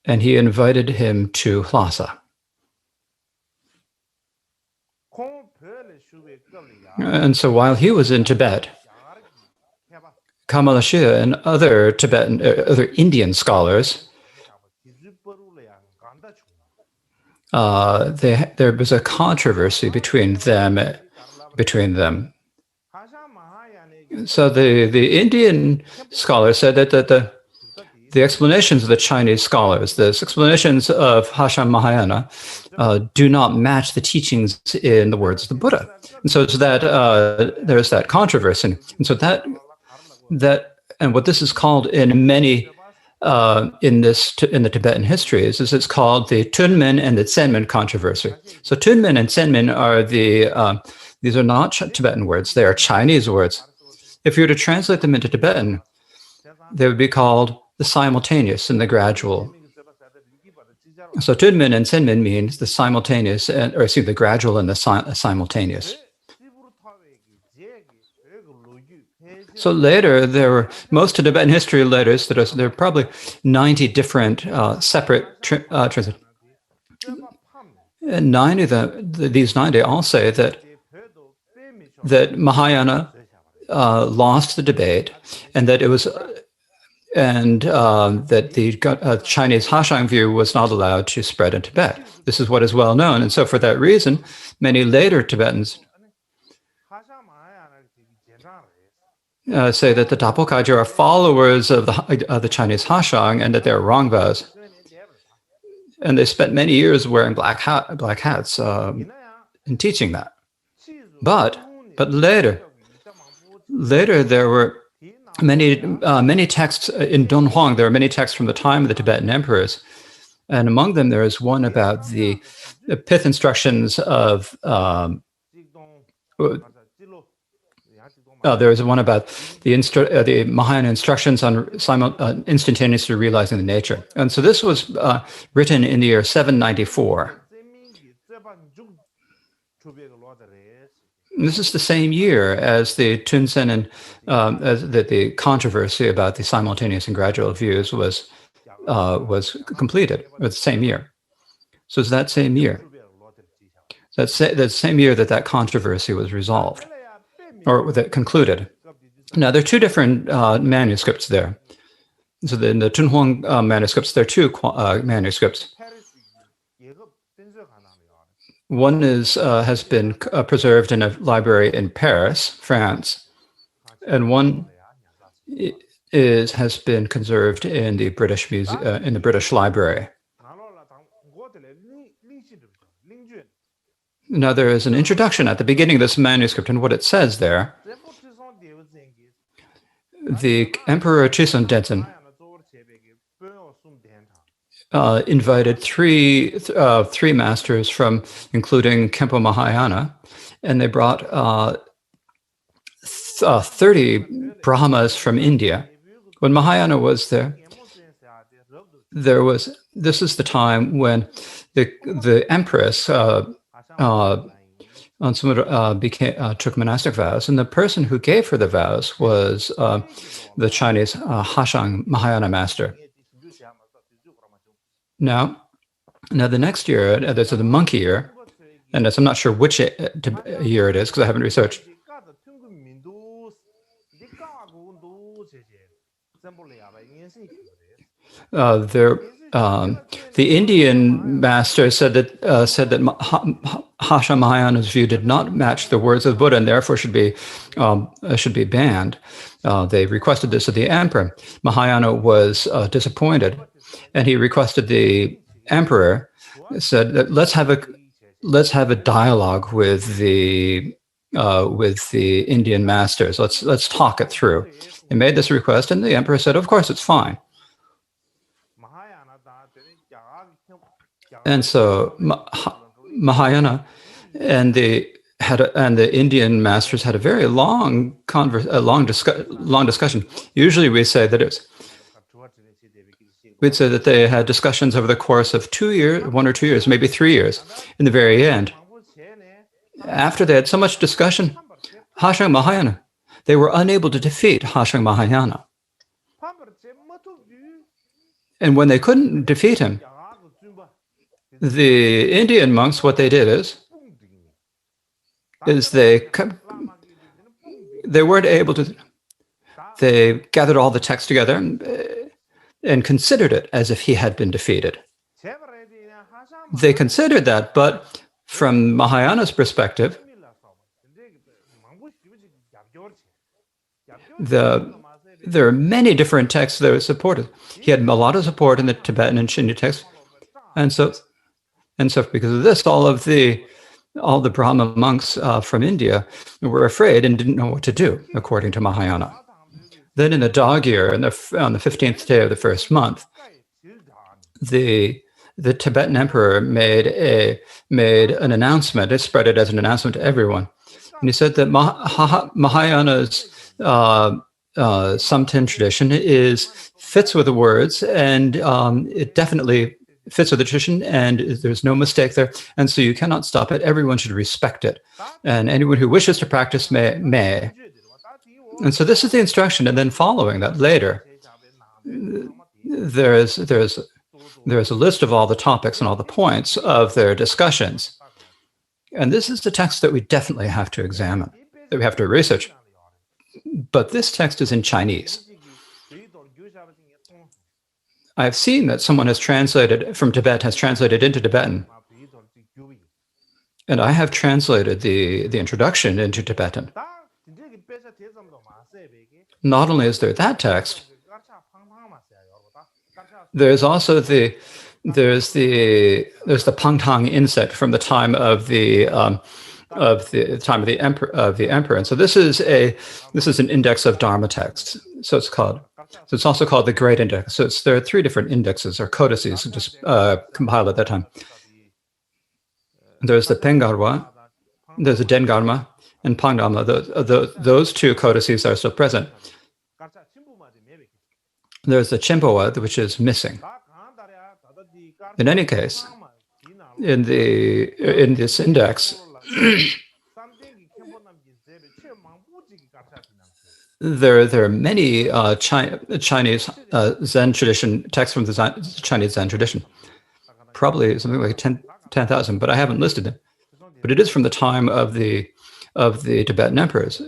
and he invited him to Lhasa. And so while he was in Tibet, Kamalashia and other Indian scholars, there was a controversy between them. So the Indian scholars said that the explanations of the Chinese scholars, the explanations of Hashang Mahayana, do not match the teachings in the words of the Buddha. And so it's that there's that controversy. And so and what this is called in many in the Tibetan histories is it's called the Tunmen and the Tsenmen controversy. So Tunmen and Tsenmen are these are not Tibetan words; they are Chinese words. If you were to translate them into Tibetan, they would be called the simultaneous and the gradual. So Tunmen and Tsenmen means the simultaneous, the gradual and the simultaneous. So later, there were most of Tibetan history letters there are probably 90 different separate translations. And 90 of them, these 90 all say that Mahayana lost the debate, and that it was and that the Chinese Hashang view was not allowed to spread in Tibet. This is what is well known. And so for that reason, many later Tibetans say that the Tapo Kagyu are followers of the Chinese Hashang and that they're wrong vows. And they spent many years wearing black hats in teaching that. But later there were many texts in Dunhuang. There are many texts from the time of the Tibetan emperors, and among them there is one about the pith instructions of. There is one about the Mahayana instructions on instantaneously realizing the nature, and so this was written in the year 794. And this is the same year as the Tunmen and the controversy about the simultaneous and gradual views was completed. It was the same year. So it's that same year. That same year that controversy was resolved, or that concluded. Now there are two different manuscripts there. So in the Tunhuang manuscripts, there are two manuscripts. One has been preserved in a library in Paris, France, and one has been conserved in the British in the British Library. Now there is an introduction at the beginning of this manuscript, and what it says there: the Emperor Chisun Denten invited three masters from, including Kempo Mahayana, and they brought 30 Brahmas from India. When Mahayana was there was. This is the time when the empress took monastic vows, and the person who gave her the vows was the Chinese Hashang Mahayana master. Now the next year, there's the monkey year, and I'm not sure which year it is because I haven't researched. The Indian master said that Hasha Mahayana's view did not match the words of Buddha and therefore should be banned. They requested this of the emperor. Mahayana was disappointed, and he requested the emperor, said that let's have a dialogue with the Indian masters. Let's talk it through. They made this request, and the emperor said, "Of course, it's fine." And so Mahayana and the Indian masters had a very long discussion. Usually, we'd say that they had discussions over the course of 2 years, 1 or 2 years, maybe 3 years. In the very end, after they had so much discussion, Hashang Mahayana, they were unable to defeat Hashang Mahayana. And when they couldn't defeat him, the Indian monks, what they did is they weren't able to. They gathered all the texts together and considered it as if he had been defeated. They considered that, but from Mahayana's perspective, there are many different texts that were supported. He had a lot of support in the Tibetan and Shinto texts, and so because of this, all the Brahma monks from India were afraid and didn't know what to do, according to Mahayana. Then in the dog year, on the 15th day of the first month, the Tibetan emperor made an announcement. It spread it as an announcement to everyone, and he said that Mahayana's Samten tradition fits with the words, and it definitely fits with the tradition, and there's no mistake there, and so you cannot stop it. Everyone should respect it, and anyone who wishes to practice may. And so this is the instruction, and then following that later, there's a list of all the topics and all the points of their discussions, and this is the text that we definitely have to examine, that we have to research. But this text is in Chinese. I've seen that someone has translated from Tibet, has translated into Tibetan. And I have translated the introduction into Tibetan. Not only is there that text, there's also the Pangtang insect from the time of the emperor. And so this is an index of Dharma texts. So it's also called the Great Index. So there are 3 different indexes or codices just compiled at that time. There's the Pengarwa, there's the Dengarma, and Pangdharma. Those 2 codices are still present. There's the Chimpowa, which is missing. In any case, in this index, there are many Chinese Zen tradition texts from the Chinese Zen tradition. Probably something like 10,000, but I haven't listed them. But it is from the time of the Tibetan emperors.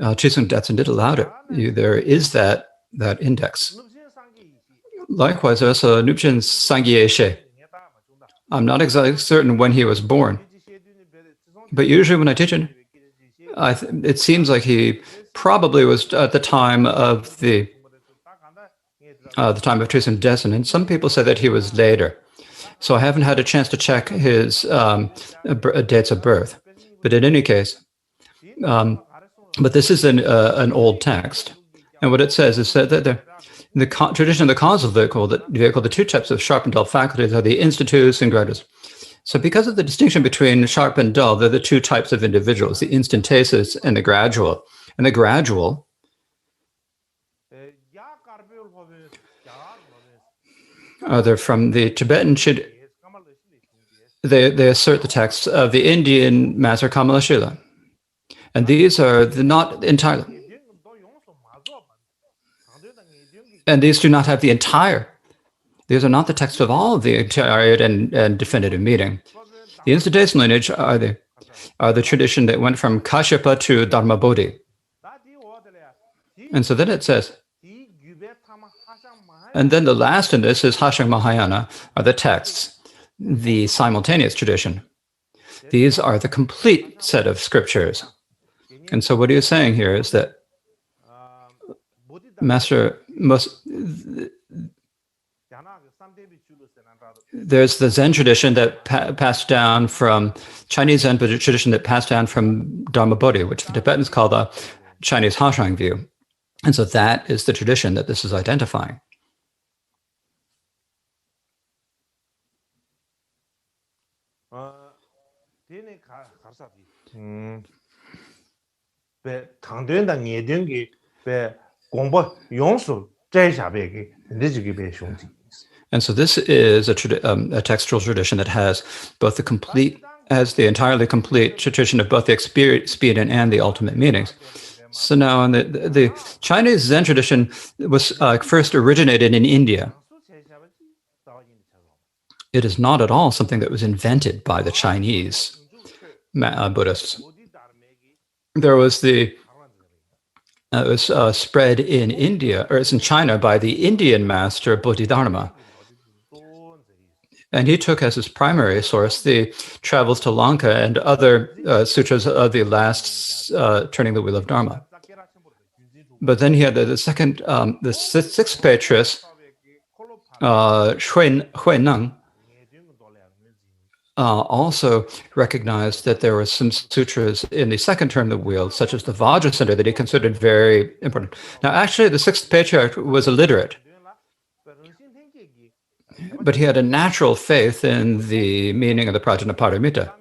Chisung Detsen did allow it. There is that index. Likewise, there's a Nupchen Sangye She. I'm not exactly certain when he was born, but usually when I teach it, it seems like he probably was at the time of the time of Chisung Detsen, and some people say that he was later. So I haven't had a chance to check his dates of birth. But in any case, but this is an old text. And what it says is that the tradition of the causal vehicle, the 2 types of sharp and dull faculties are the institutus and gradus. So because of the distinction between sharp and dull, they're the 2 types of individuals, the instantaneous and the gradual. And the gradual they're from the Tibetan. They assert the texts of the Indian Master Kamalashila. And these are not entirely. And these do not have the entire. These are not the texts of all of the entire and definitive meaning. The instantaneous lineage are the tradition that went from Kashyapa to Dharma Bodhi. And so then it says, and then the last in this is Hashang Mahayana, are the texts, the simultaneous tradition. These are the complete set of scriptures. And so what he is saying here is that there's the Zen tradition that passed down from Chinese Zen tradition that passed down from Dharma Bodhi, which the Tibetans call the Chinese Hashang view. And so that is the tradition that this is identifying. And so this is a textual tradition that has both the entirely complete tradition of both the expedient and the ultimate meanings. So now the Chinese Zen tradition was first originated in India. It is not at all something that was invented by the Chinese Buddhists. There was it was spread in India, or it's in China, by the Indian master Bodhidharma. And he took as his primary source the Travels to Lanka and other sutras of the last Turning the Wheel of Dharma. But then he had the sixth patriarch, Huineng, also recognized that there were some sutras in the second turn of the wheel, such as the Vajracenter, that he considered very important. Now, actually, the sixth patriarch was illiterate, but he had a natural faith in the meaning of the Prajnaparamita.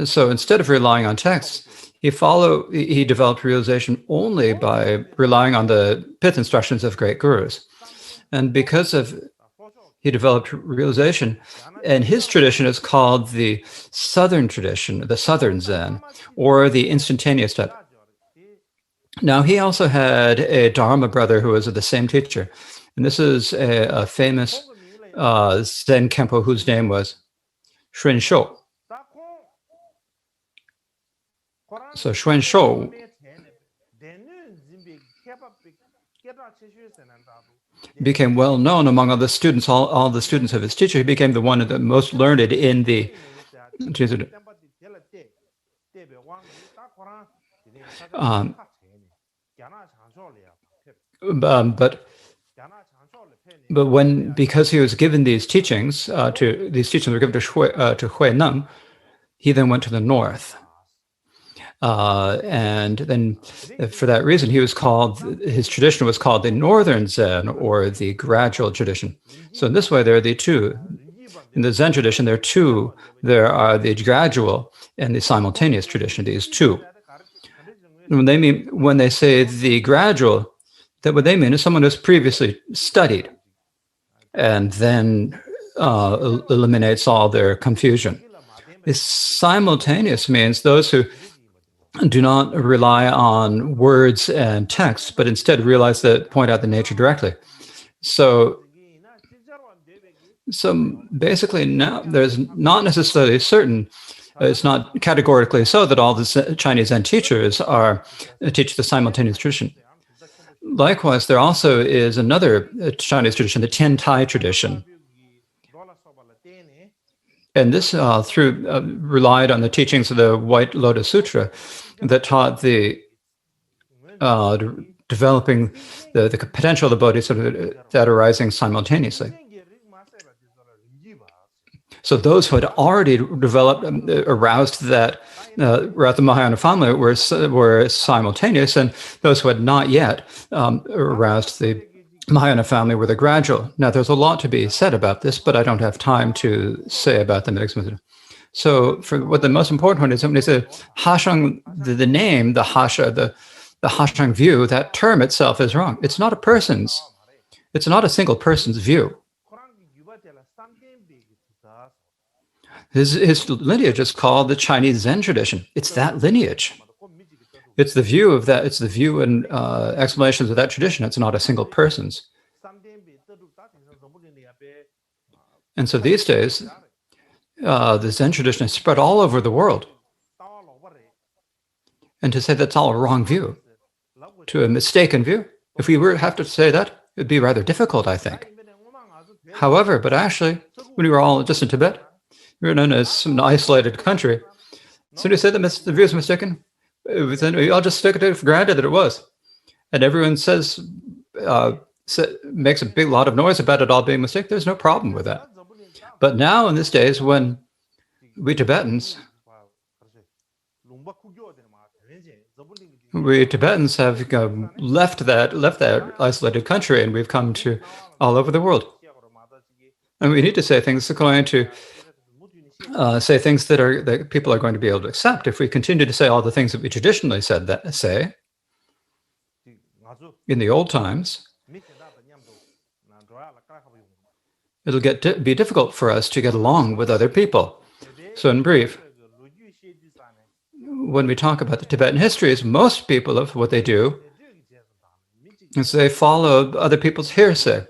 So instead of relying on texts, he developed realization only by relying on the pith instructions of great gurus. And he developed realization, and his tradition is called the Southern tradition, the Southern Zen, or the instantaneous type. Now, he also had a Dharma brother who was the same teacher, and this is a famous Zen Kempo whose name was Xuan Shou. So Xuan Shou became well known among all the students, all the students of his teacher. He became the one of the most learned in the. But because he was given these teachings were given to Huineng, he then went to the north. And then for that reason, his tradition was called the Northern Zen, or the gradual tradition. So in this way, there are the two. In the Zen tradition, there are two. There are the gradual and the simultaneous tradition, these two. When they say the gradual, that what they mean is someone who's previously studied and then eliminates all their confusion. The simultaneous means those who do not rely on words and text, but instead point out the nature directly. So basically now there's not necessarily certain, it's not categorically so that all the Chinese Zen teachers teach the simultaneous tradition. Likewise, there also is another Chinese tradition, the Tian Tai tradition. And this relied on the teachings of the White Lotus Sutra that taught the developing the potential of the bodhisattva that arising simultaneously. So those who had already aroused that throughout the Mahayana family were simultaneous, and those who had not yet aroused the Mahayana family were the gradual. Now, there's a lot to be said about this, but I don't have time to say about them. So, for what the most important one is, when they say Hashang, the name, the Hashang view, that term itself is wrong. It's not a single person's view. His lineage is called the Chinese Zen tradition. It's that lineage. It's the view of that. It's the view and explanations of that tradition. It's not a single person's. And so these days, the Zen tradition is spread all over the world. And to say that's all a wrong view, to a mistaken view, if we have to say that, it would be rather difficult, I think. However, but actually, when we were all just in Tibet, we were in an isolated country. As soon as you say that the view is mistaken, we all just took it for granted that it was. And everyone makes a big lot of noise about it all being mistaken. There's no problem with that. But now in these days, when we Tibetans have left that isolated country, and we've come to all over the world. And we need to say things according to say things that people are going to be able to accept. If we continue to say all the things that we traditionally say in the old times, it'll be difficult for us to get along with other people. So in brief, when we talk about the Tibetan histories, most people of what they do is they follow other people's hearsay.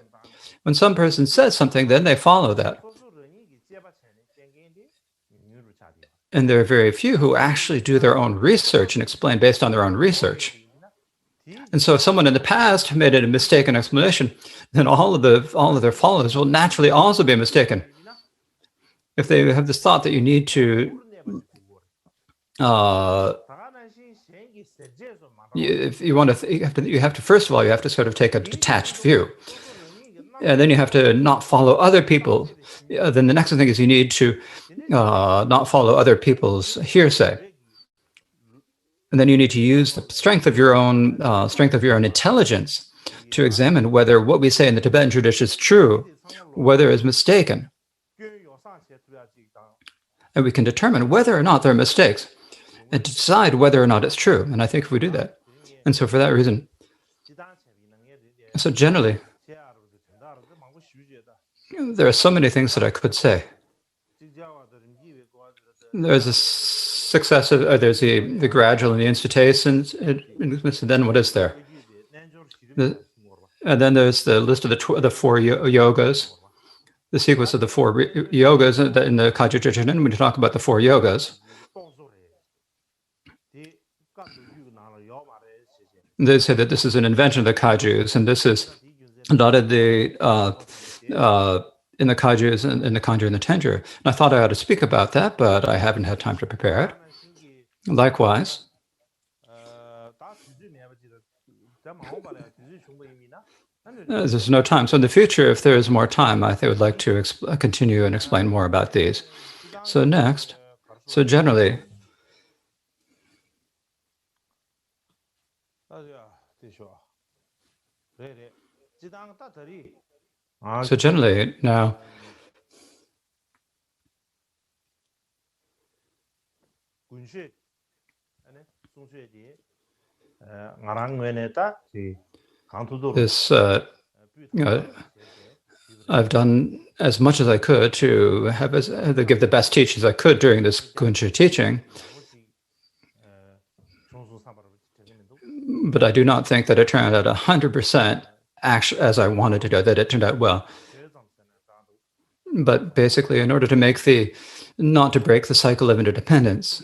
When some person says something, then they follow that. And there are very few who actually do their own research and explain based on their own research. And so if someone in the past made a mistaken explanation, then all of their followers will naturally also be mistaken. If they have this thought that you need to you have to first of all, you have to sort of take a detached view. And then you have to not follow other people. Then the next thing is you need to not follow other people's hearsay. And then you need to use the strength of your own intelligence to examine whether what we say in the Tibetan tradition is true, whether it's mistaken. And we can determine whether or not there are mistakes and decide whether or not it's true. And I think if we do that. And so for that reason, so generally, there are so many things that I could say. There's there's the gradual and the institutes, and then what is there? And then there's the list of the four yogas, the sequence of the four yogas in the Kagyu tradition. And when you talk about the four yogas, They say that this is an invention of the Kagyus, and this is a lot of the in the Kagyus and in the Kanju and the Tenju. And I thought I ought to speak about that, but I haven't had time to prepare it. Likewise, there's no time. So in the future, if there is more time, I would like to continue and explain more about these. So next, so generally, now, this I've done as much as I could to give the best teachings I could during this Gunshu teaching. But I do not think that it turned out 100% as I wanted to do, that it turned out well. But basically, in order to not to break the cycle of interdependence,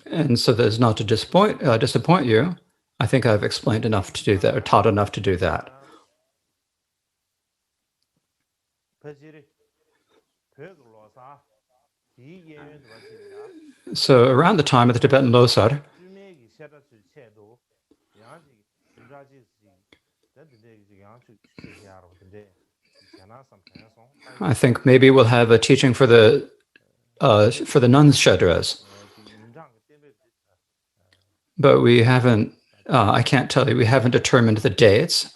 and so that as not to disappoint you, I think I've explained enough to do that, or taught enough to do that. So around the time of the Tibetan Losar, I think maybe we'll have a teaching for the nuns Shedras. But we haven't, I can't tell you, we haven't determined the dates.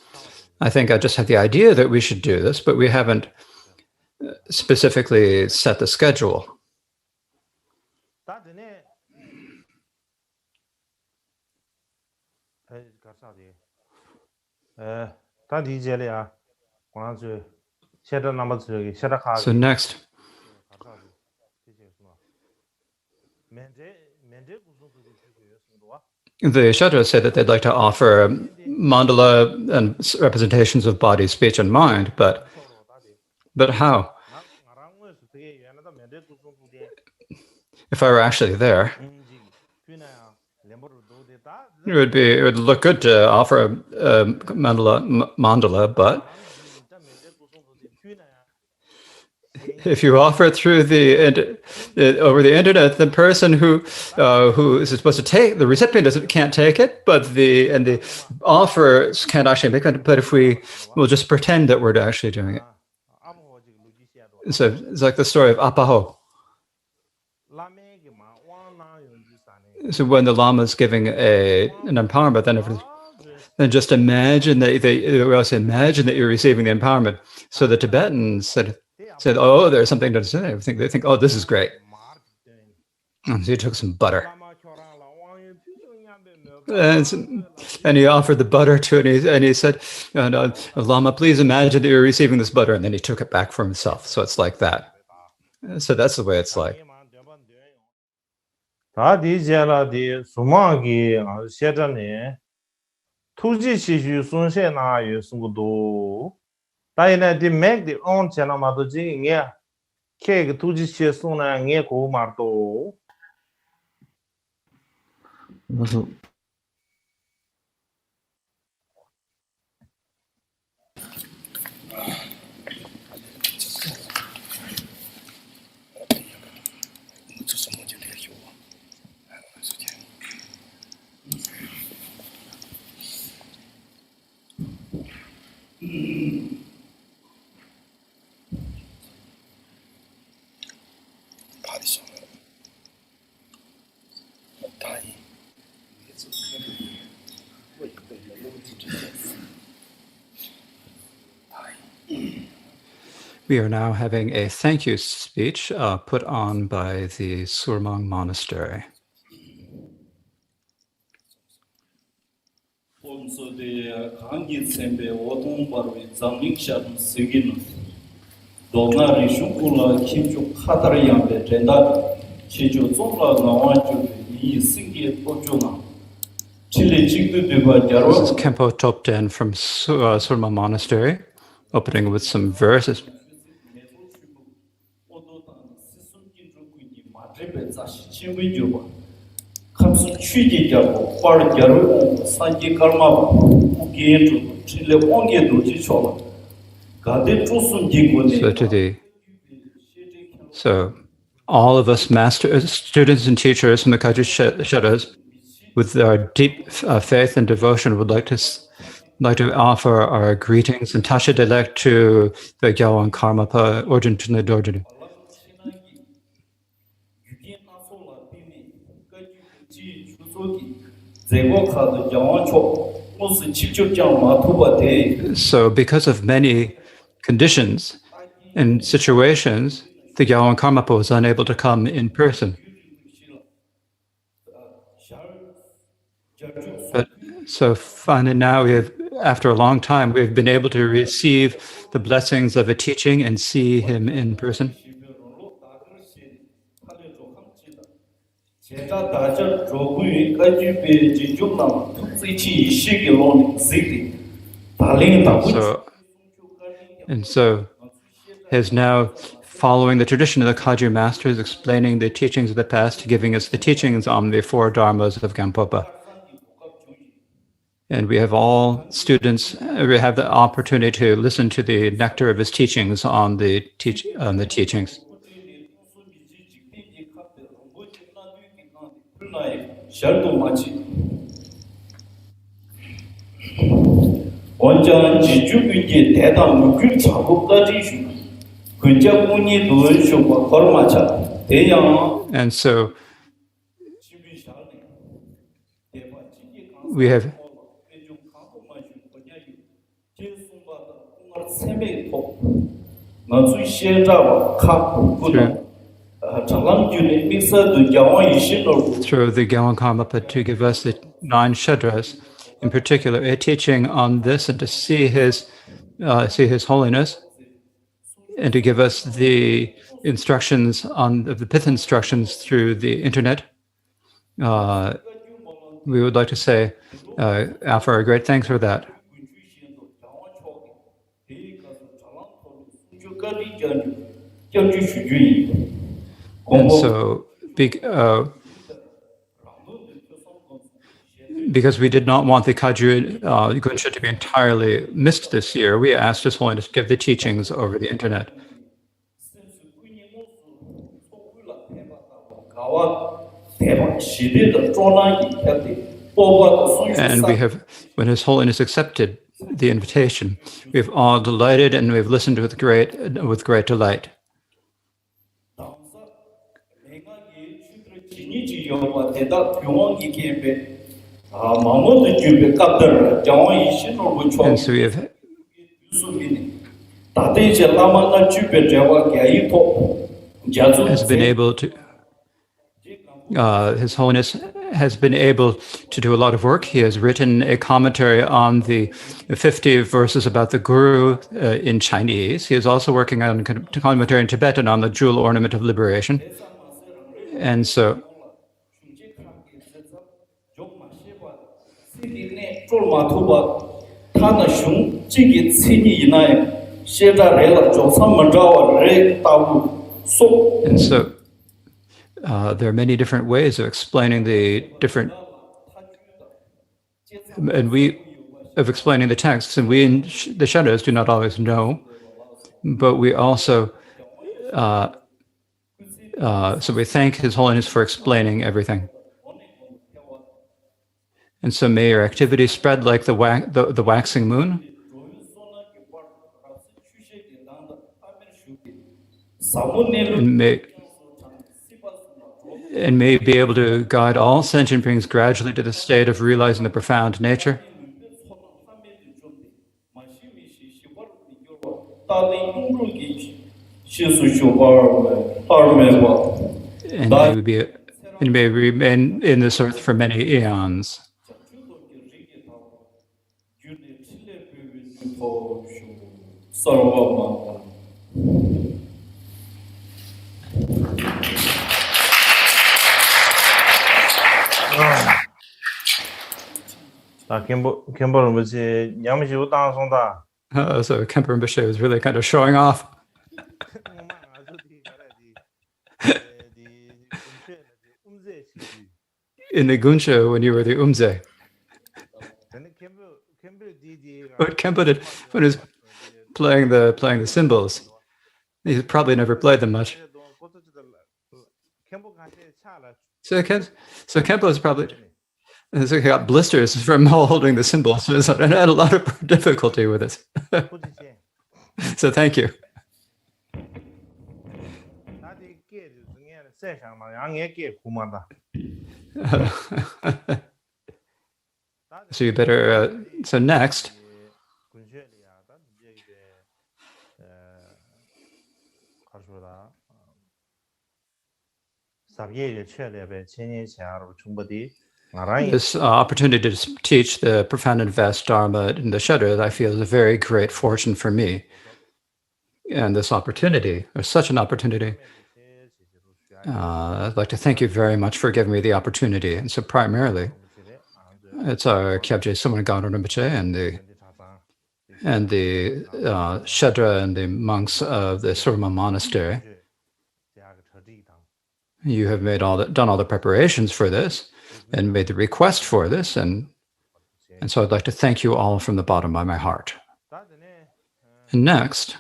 I think I just have the idea that we should do this, but we haven't specifically set the schedule. So next, the Shedras say that they'd like to offer mandala and representations of body, speech, and mind, but how? If I were actually there, it would look good to offer a mandala, but if you offer it through over the internet, the person who is supposed to take the recipient can't take it, but the offers can't actually make it. But if we'll just pretend that we're actually doing it. So it's like the story of Apaho. So when the Lama is giving an empowerment, then just imagine that imagine that you're receiving the empowerment. So the Tibetans said, "Oh, there's something to say." They think, "Oh, this is great." And so he took some butter, and he offered the butter to it, and he said, "Lama, please imagine that you're receiving this butter." And then he took it back for himself. So it's like that. So that's the way it's like. Taina di meg di on chana mado ji nge ke tuji che suna nge ko marto. We are now having a thank you speech put on by the Surmang Monastery. This is Kempo Topten from Surma Monastery, opening with some verses. 감수 취지자고 빠르 결혼 산지 karmapa 우기에도 칠레 원게도 지쳐 가데 조순 지고네 So all of us masters, students and teachers from the Kagyu Sharas, with our deep faith and devotion, would like to offer our greetings and tasha delek to the Gyawan Karmapa Origin to the Dorjin. So because of many conditions and situations, the Gyawan Karmapa was unable to come in person. But so finally now, after a long time, we've been able to receive the blessings of a teaching and see him in person. So is now following the tradition of the Kagyu masters, explaining the teachings of the past, giving us the teachings on the 4 Dharmas of Gampopa. And we have all students, we have the opportunity to listen to the nectar of his teachings on the teachings. And so we have through the Gyawan Karmapa to give us the 9 Shadras, in particular, a teaching on this, and to see his holiness, and to give us the instructions on the pith instructions through the internet. We would like to say, offer our great thanks for that. And so, because we did not want the Kagyu Gunsha to be entirely missed this year, we asked His Holiness to give the teachings over the internet. And we have, when His Holiness accepted the invitation, we've all delighted and we've listened with great delight. And so we have has been able to His Holiness has been able to do a lot of work. He has written a commentary on the 50 verses about the Guru in Chinese. He is also working on a commentary in Tibetan on the jewel ornament of liberation. And so there are many different ways of explaining the different, of explaining the texts, and we in the shadows do not always know, but we also, so we thank His Holiness for explaining everything. And so may your activity spread like the waxing moon. And may be able to guide all sentient beings gradually to the state of realizing the profound nature. And may remain in this earth for many eons. So Khenpo Rinpoche was really kind of showing off. in the Gunsha when you were the Umze. What Kempo did when he was playing the cymbals. He probably never played them much. So Kempo is probably he got blisters from holding the cymbals. So I had a lot of difficulty with it. So thank you. So you better. So next. This opportunity to teach the profound and vast Dharma in the Shuddha, I feel, is a very great fortune for me. And this opportunity, or such an opportunity, I'd like to thank you very much for giving me the opportunity. And so primarily, it's our Kyabje Suman Gaon Rinpoche and the Shuddha and the monks of the Surma Monastery. You have done all the preparations for this and made the request for this. And so I'd like to thank you all from the bottom of my heart. And next,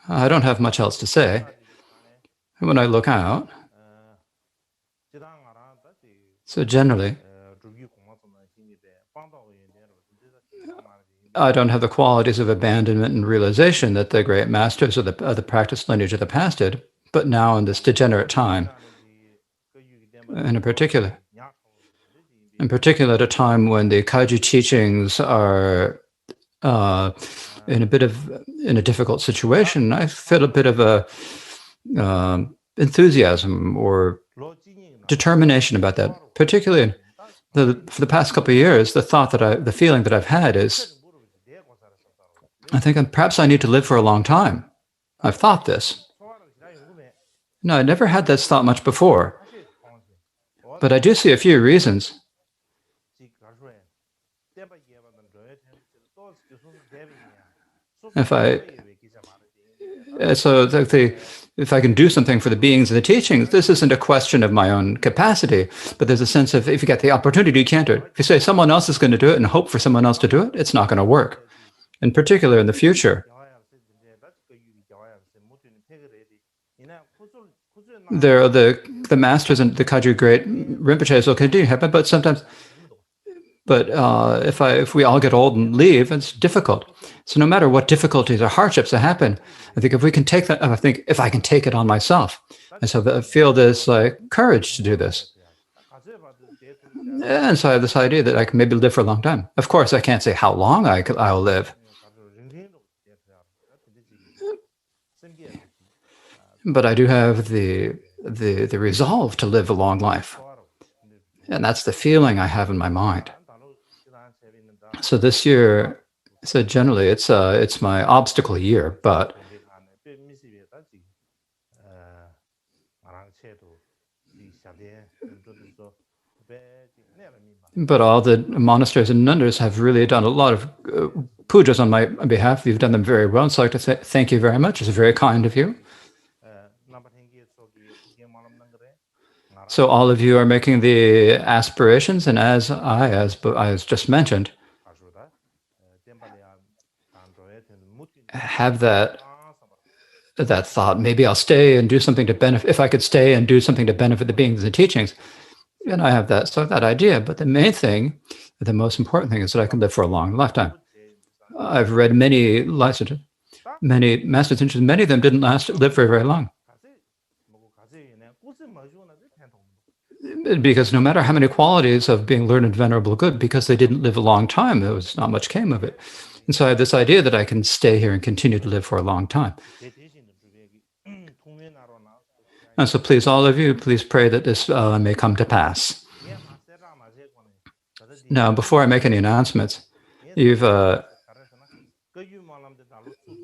I don't have much else to say. When I look out, so generally, I don't have the qualities of abandonment and realization that the great masters of the practice lineage of the past did, but now in this degenerate time, and in particular at a time when the Kagyu teachings are in a difficult situation, I feel a bit of a enthusiasm or determination about that. Particularly, for the past couple of years, the feeling that I've had is, I think perhaps I need to live for a long time. I've thought this. No, I never had this thought much before, but I do see a few reasons. If I can do something for the beings of the teachings, this isn't a question of my own capacity, but there's a sense of if you get the opportunity, you can't do it. If you say someone else is going to do it and hope for someone else to do it, it's not going to work. In particular, in the future, there are the masters and the Kagyu great Rinpoches will continue to happen, but sometimes. But if we all get old and leave, it's difficult. So no matter what difficulties or hardships that happen, I think if we can take that, I think if I can take it on myself, and so I feel this courage to do this. And so I have this idea that I can maybe live for a long time. Of course, I can't say how long I'll live. But I do have the resolve to live a long life. And that's the feeling I have in my mind. So this year, so generally it's my obstacle year, but all the monasteries and nundas have really done a lot of pujas on my behalf. You've done them very well, so I'd like to thank you very much. It's very kind of you. So all of you are making the aspirations, and as I just mentioned, have that thought. Maybe I'll stay and do something to benefit. If I could stay and do something to benefit the beings and the teachings, and I have that idea. But the main thing, the most important thing, is that I can live for a long lifetime. I've read many masters' teachings. Many of them didn't live very, very long. Because no matter how many qualities of being learned and venerable good, because they didn't live a long time, there was not much came of it. And so I have this idea that I can stay here and continue to live for a long time. And so please, all of you, please pray that this may come to pass. Now, before I make any announcements,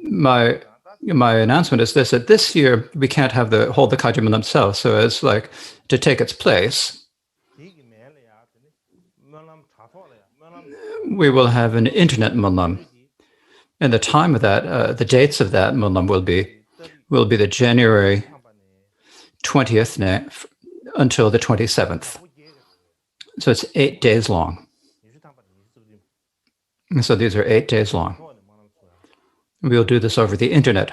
my announcement is this: that this year we can't hold the Kagyu themselves, so as to take its place, we will have an internet Munlam. And the time of that, the dates of that Munlam will be the January 20th until the 27th. So it's 8 days long. And so these are 8 days long. We'll do this over the internet.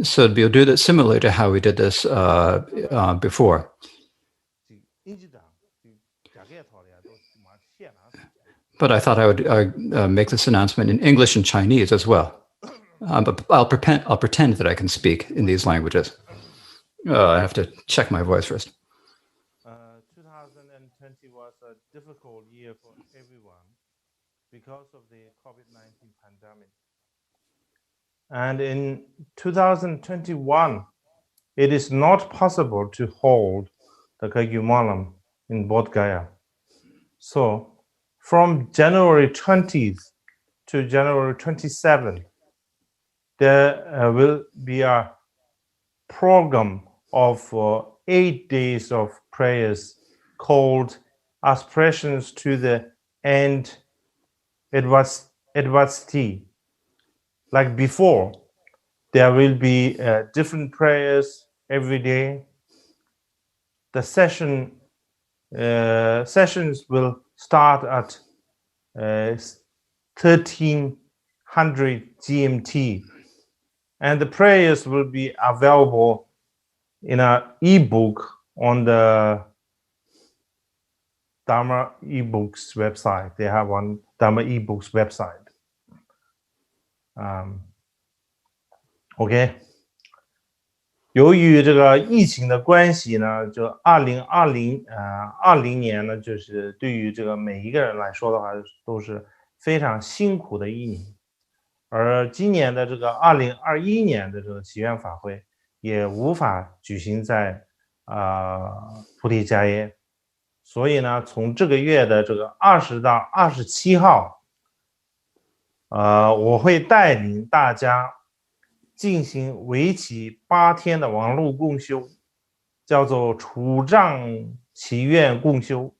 So we'll do this similarly to how we did this before. But I thought I would make this announcement in English and Chinese as well. But I'll pretend that I can speak in these languages. I have to check my voice first. 2020 was a difficult year for everyone because of the COVID-19 pandemic. And in 2021, it is not possible to hold the Kagyu Malam in Bodh Gaya. So from January 20th to January 27th, there will be a program of 8 days of prayers called Aspirations to the End Adversity. Like before, there will be different prayers every day. The sessions will start at 1300 GMT, and the prayers will be available in an ebook on the Dharma ebooks website. They have one Dharma ebooks website. OK， 由于这个疫情的关系呢，就2020年呢，就是对于这个每一个人来说的话，都是非常辛苦的一年。而今年的这个2021年的这个祈愿法会也无法举行在菩提迦耶，所以呢，从这个月的这个20到27号，我会带领大家进行为期8天的网络共修，叫做除障祈愿共修。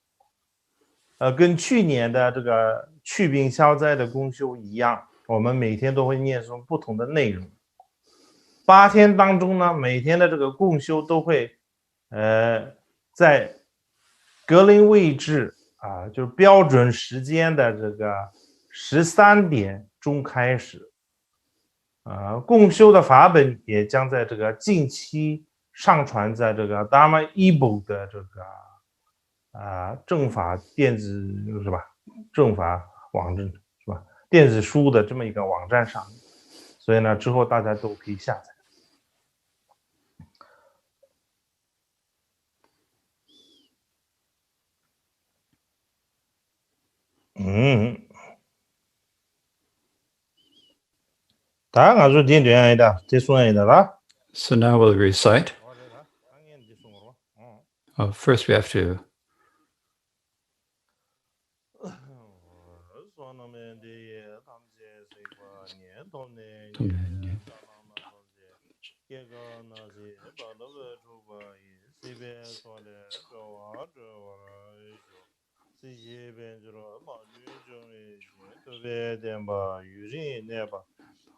跟去年的这个祛病消灾的共修一样，我们每天都会念诵不同的内容。8天当中呢，每天的这个共修都会在格林位置就是标准时间的这个13点钟开始。共修的法本也将在这个近期上传在这个 Dharma ebook 的这个正法电子是吧？正法网站是吧？电子书的这么一个网站上，所以呢，之后大家都可以下载。So now we'll recite. First we have to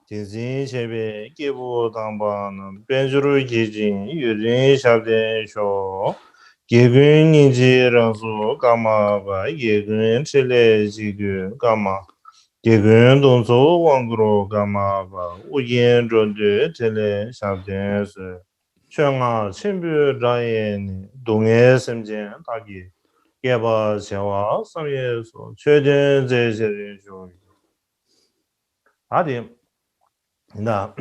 진진 셰베 기부 당바는 벤주루 기진 유린 샤덴쇼 개근인지라서 까마바 예근 첼레지그 까마 개근 동서 왕그로 까마바 우옌존데 첼레 샤덴스 청아 신부라엔 동해 semjen 다기 개바 제와 섬예소 최전 제제쇼 아디 나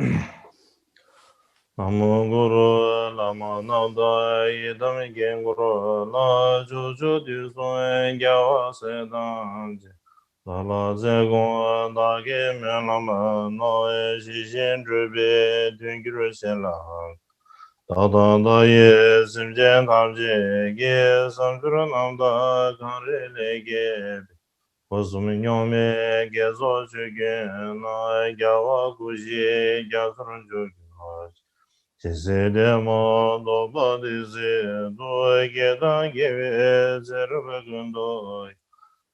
나무 구루 라마 나다 이담 겐구루 나 조조 뒤손 야와세단지 나라 제공 나게 면라마 너의 시신 주베 든기로 셀라 다다다예 심젠 감지게 선그로 남다 간레레게 고수민용메 계속 주게나 야와 구지 야스런 주게 제세데모 노바디세 도에게다 예베 제르베군도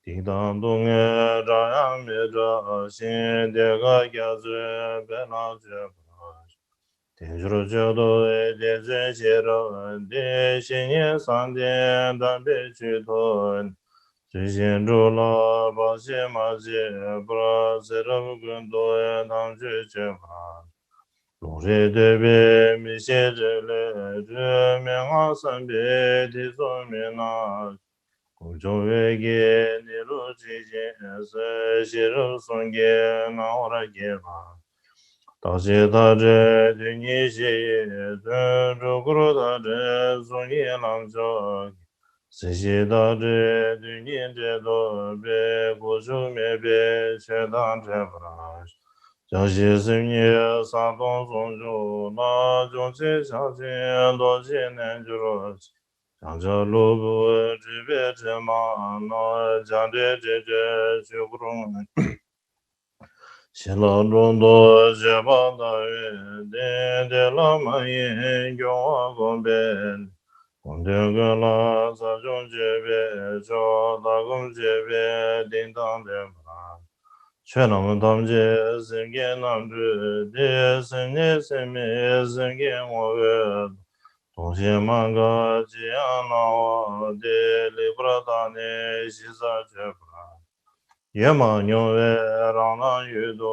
디단동에 라야메자 신데가 야즈 베나제 天主教的这些人的新年3点单被去吞，最先住了保险马街，不知谁的更多人当去缺乏。龙水对比没写之类，这面行三别的说明那。公众为给你路之间是西肉送给那我的给吧。到时他这对你写尊主古鲁他这送你郎着，谁写他这对你这都别古书没别学当这不啦。江西生意山东松州那种这小钱多些年就了。向着路不知别知马，那将这学不中。新郎中多学棒大运，点点浪漫烟，叫我公边。公天个啦，咱中这边，叫大公这边，叮当的吧。全他们他们这生给男主，的生年生命生给我们。同学们个这样那我的里不拉达呢，西萨这不拉，也嘛牛为让那遇到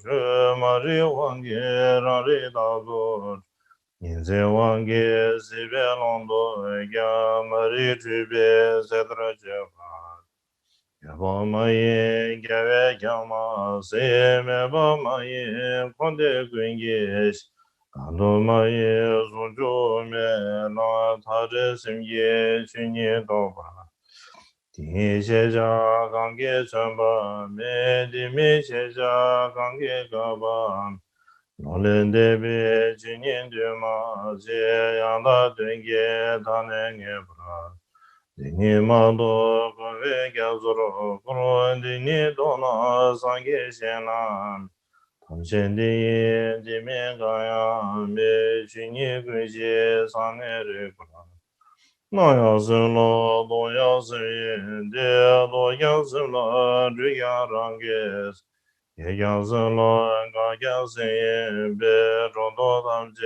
这嘛这忘给让这大多，你这忘给西边浪多呀嘛这区别在这这不拉，也把嘛也给为讲嘛，谁没把嘛也看得滚给。感动嘛也从中面那他这生意去年到吧，天下家刚给全吧，没的没下家刚给个吧，老人的别今年的嘛，这样的对给他那年不啦，你嘛多个月叫做了，不论的你多那三个先啦。당신 뒤에 뒤면 가야 매춘이 그지 산에를 보라 너야슬로 너야슬인데 너야슬로 주야랑게 예야슬로 가야슬인 배로도 담지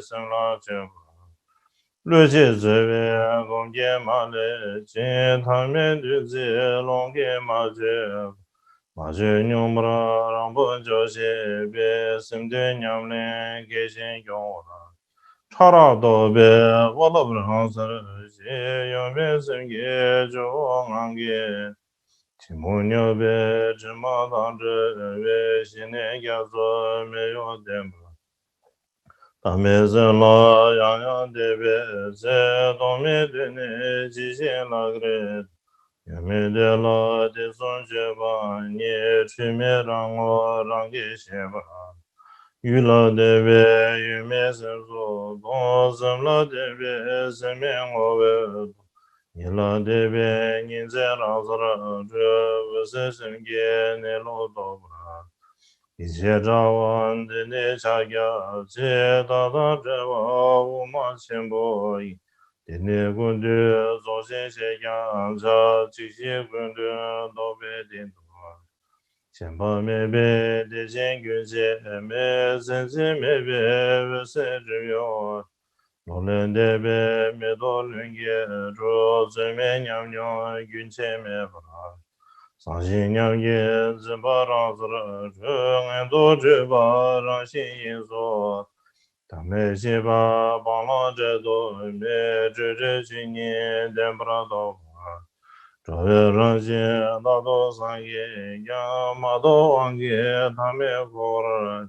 생라제 르제즈베 공제마레 진타면 주지 롱게마제 마제 뇽브라 람본조세 베심데 냠레 게신 용라 차라도 베 월업르한서 예요베심게 조앙게 티모뇨베 지마단제 베신에 겨서 메요뎀 다메즈라 양양데베 제도메드네 지신라그레 야메델라 데손제바 니 취메랑어 랑게셰바 율라데베 유메세소 도섬라데베 세메오베 닐라데베 닌제라서라 저버세심게 네로도브라 이제자완데네 자갸 제다다제와 우마심보이 Dene kundu zosen shekyang cha chikshi kundu dobe dinduwa. Shenpa mebe de shen gyun she me sensi mebe vese zhiyo. Nolen debe me do lunge zhu zime nyam nyam gyun che me pra. Sangshin nyam ye zimba rang zira zhu ngan do zhiba rang xin yin so. Dame shiba bangla jedo me zhe qi nian den pra do pa. Zhe ren xin da do san ye yang ma do wang ye dame ko ren.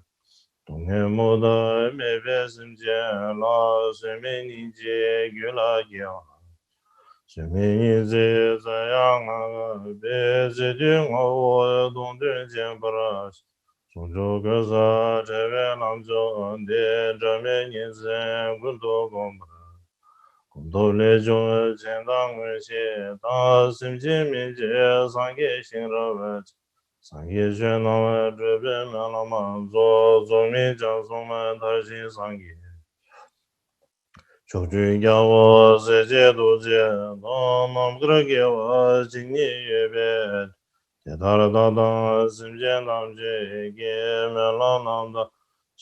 Dong he mu de me be sim jie la shui me ni jie yu la yang. Shui me ni zi zai yang a be zi du ngo wo dong dun jian pra. 从这个啥这边浪中的这面人生滚多公本，公多来中前当关系，当心情面接上给心热问，上给全那这边面了嘛，做面将送们他心上给，求主叫我世界都见，能不能给我今年月边。 Tara dada simjen namje ge me la namda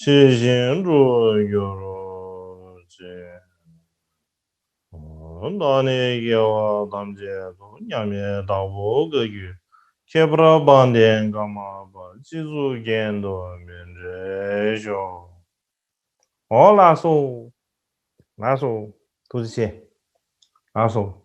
起心住有如这。那你给我当街都两面到5个月，开不了半天干嘛吧？记住见到面这些，哦，那时候多少钱？那时候。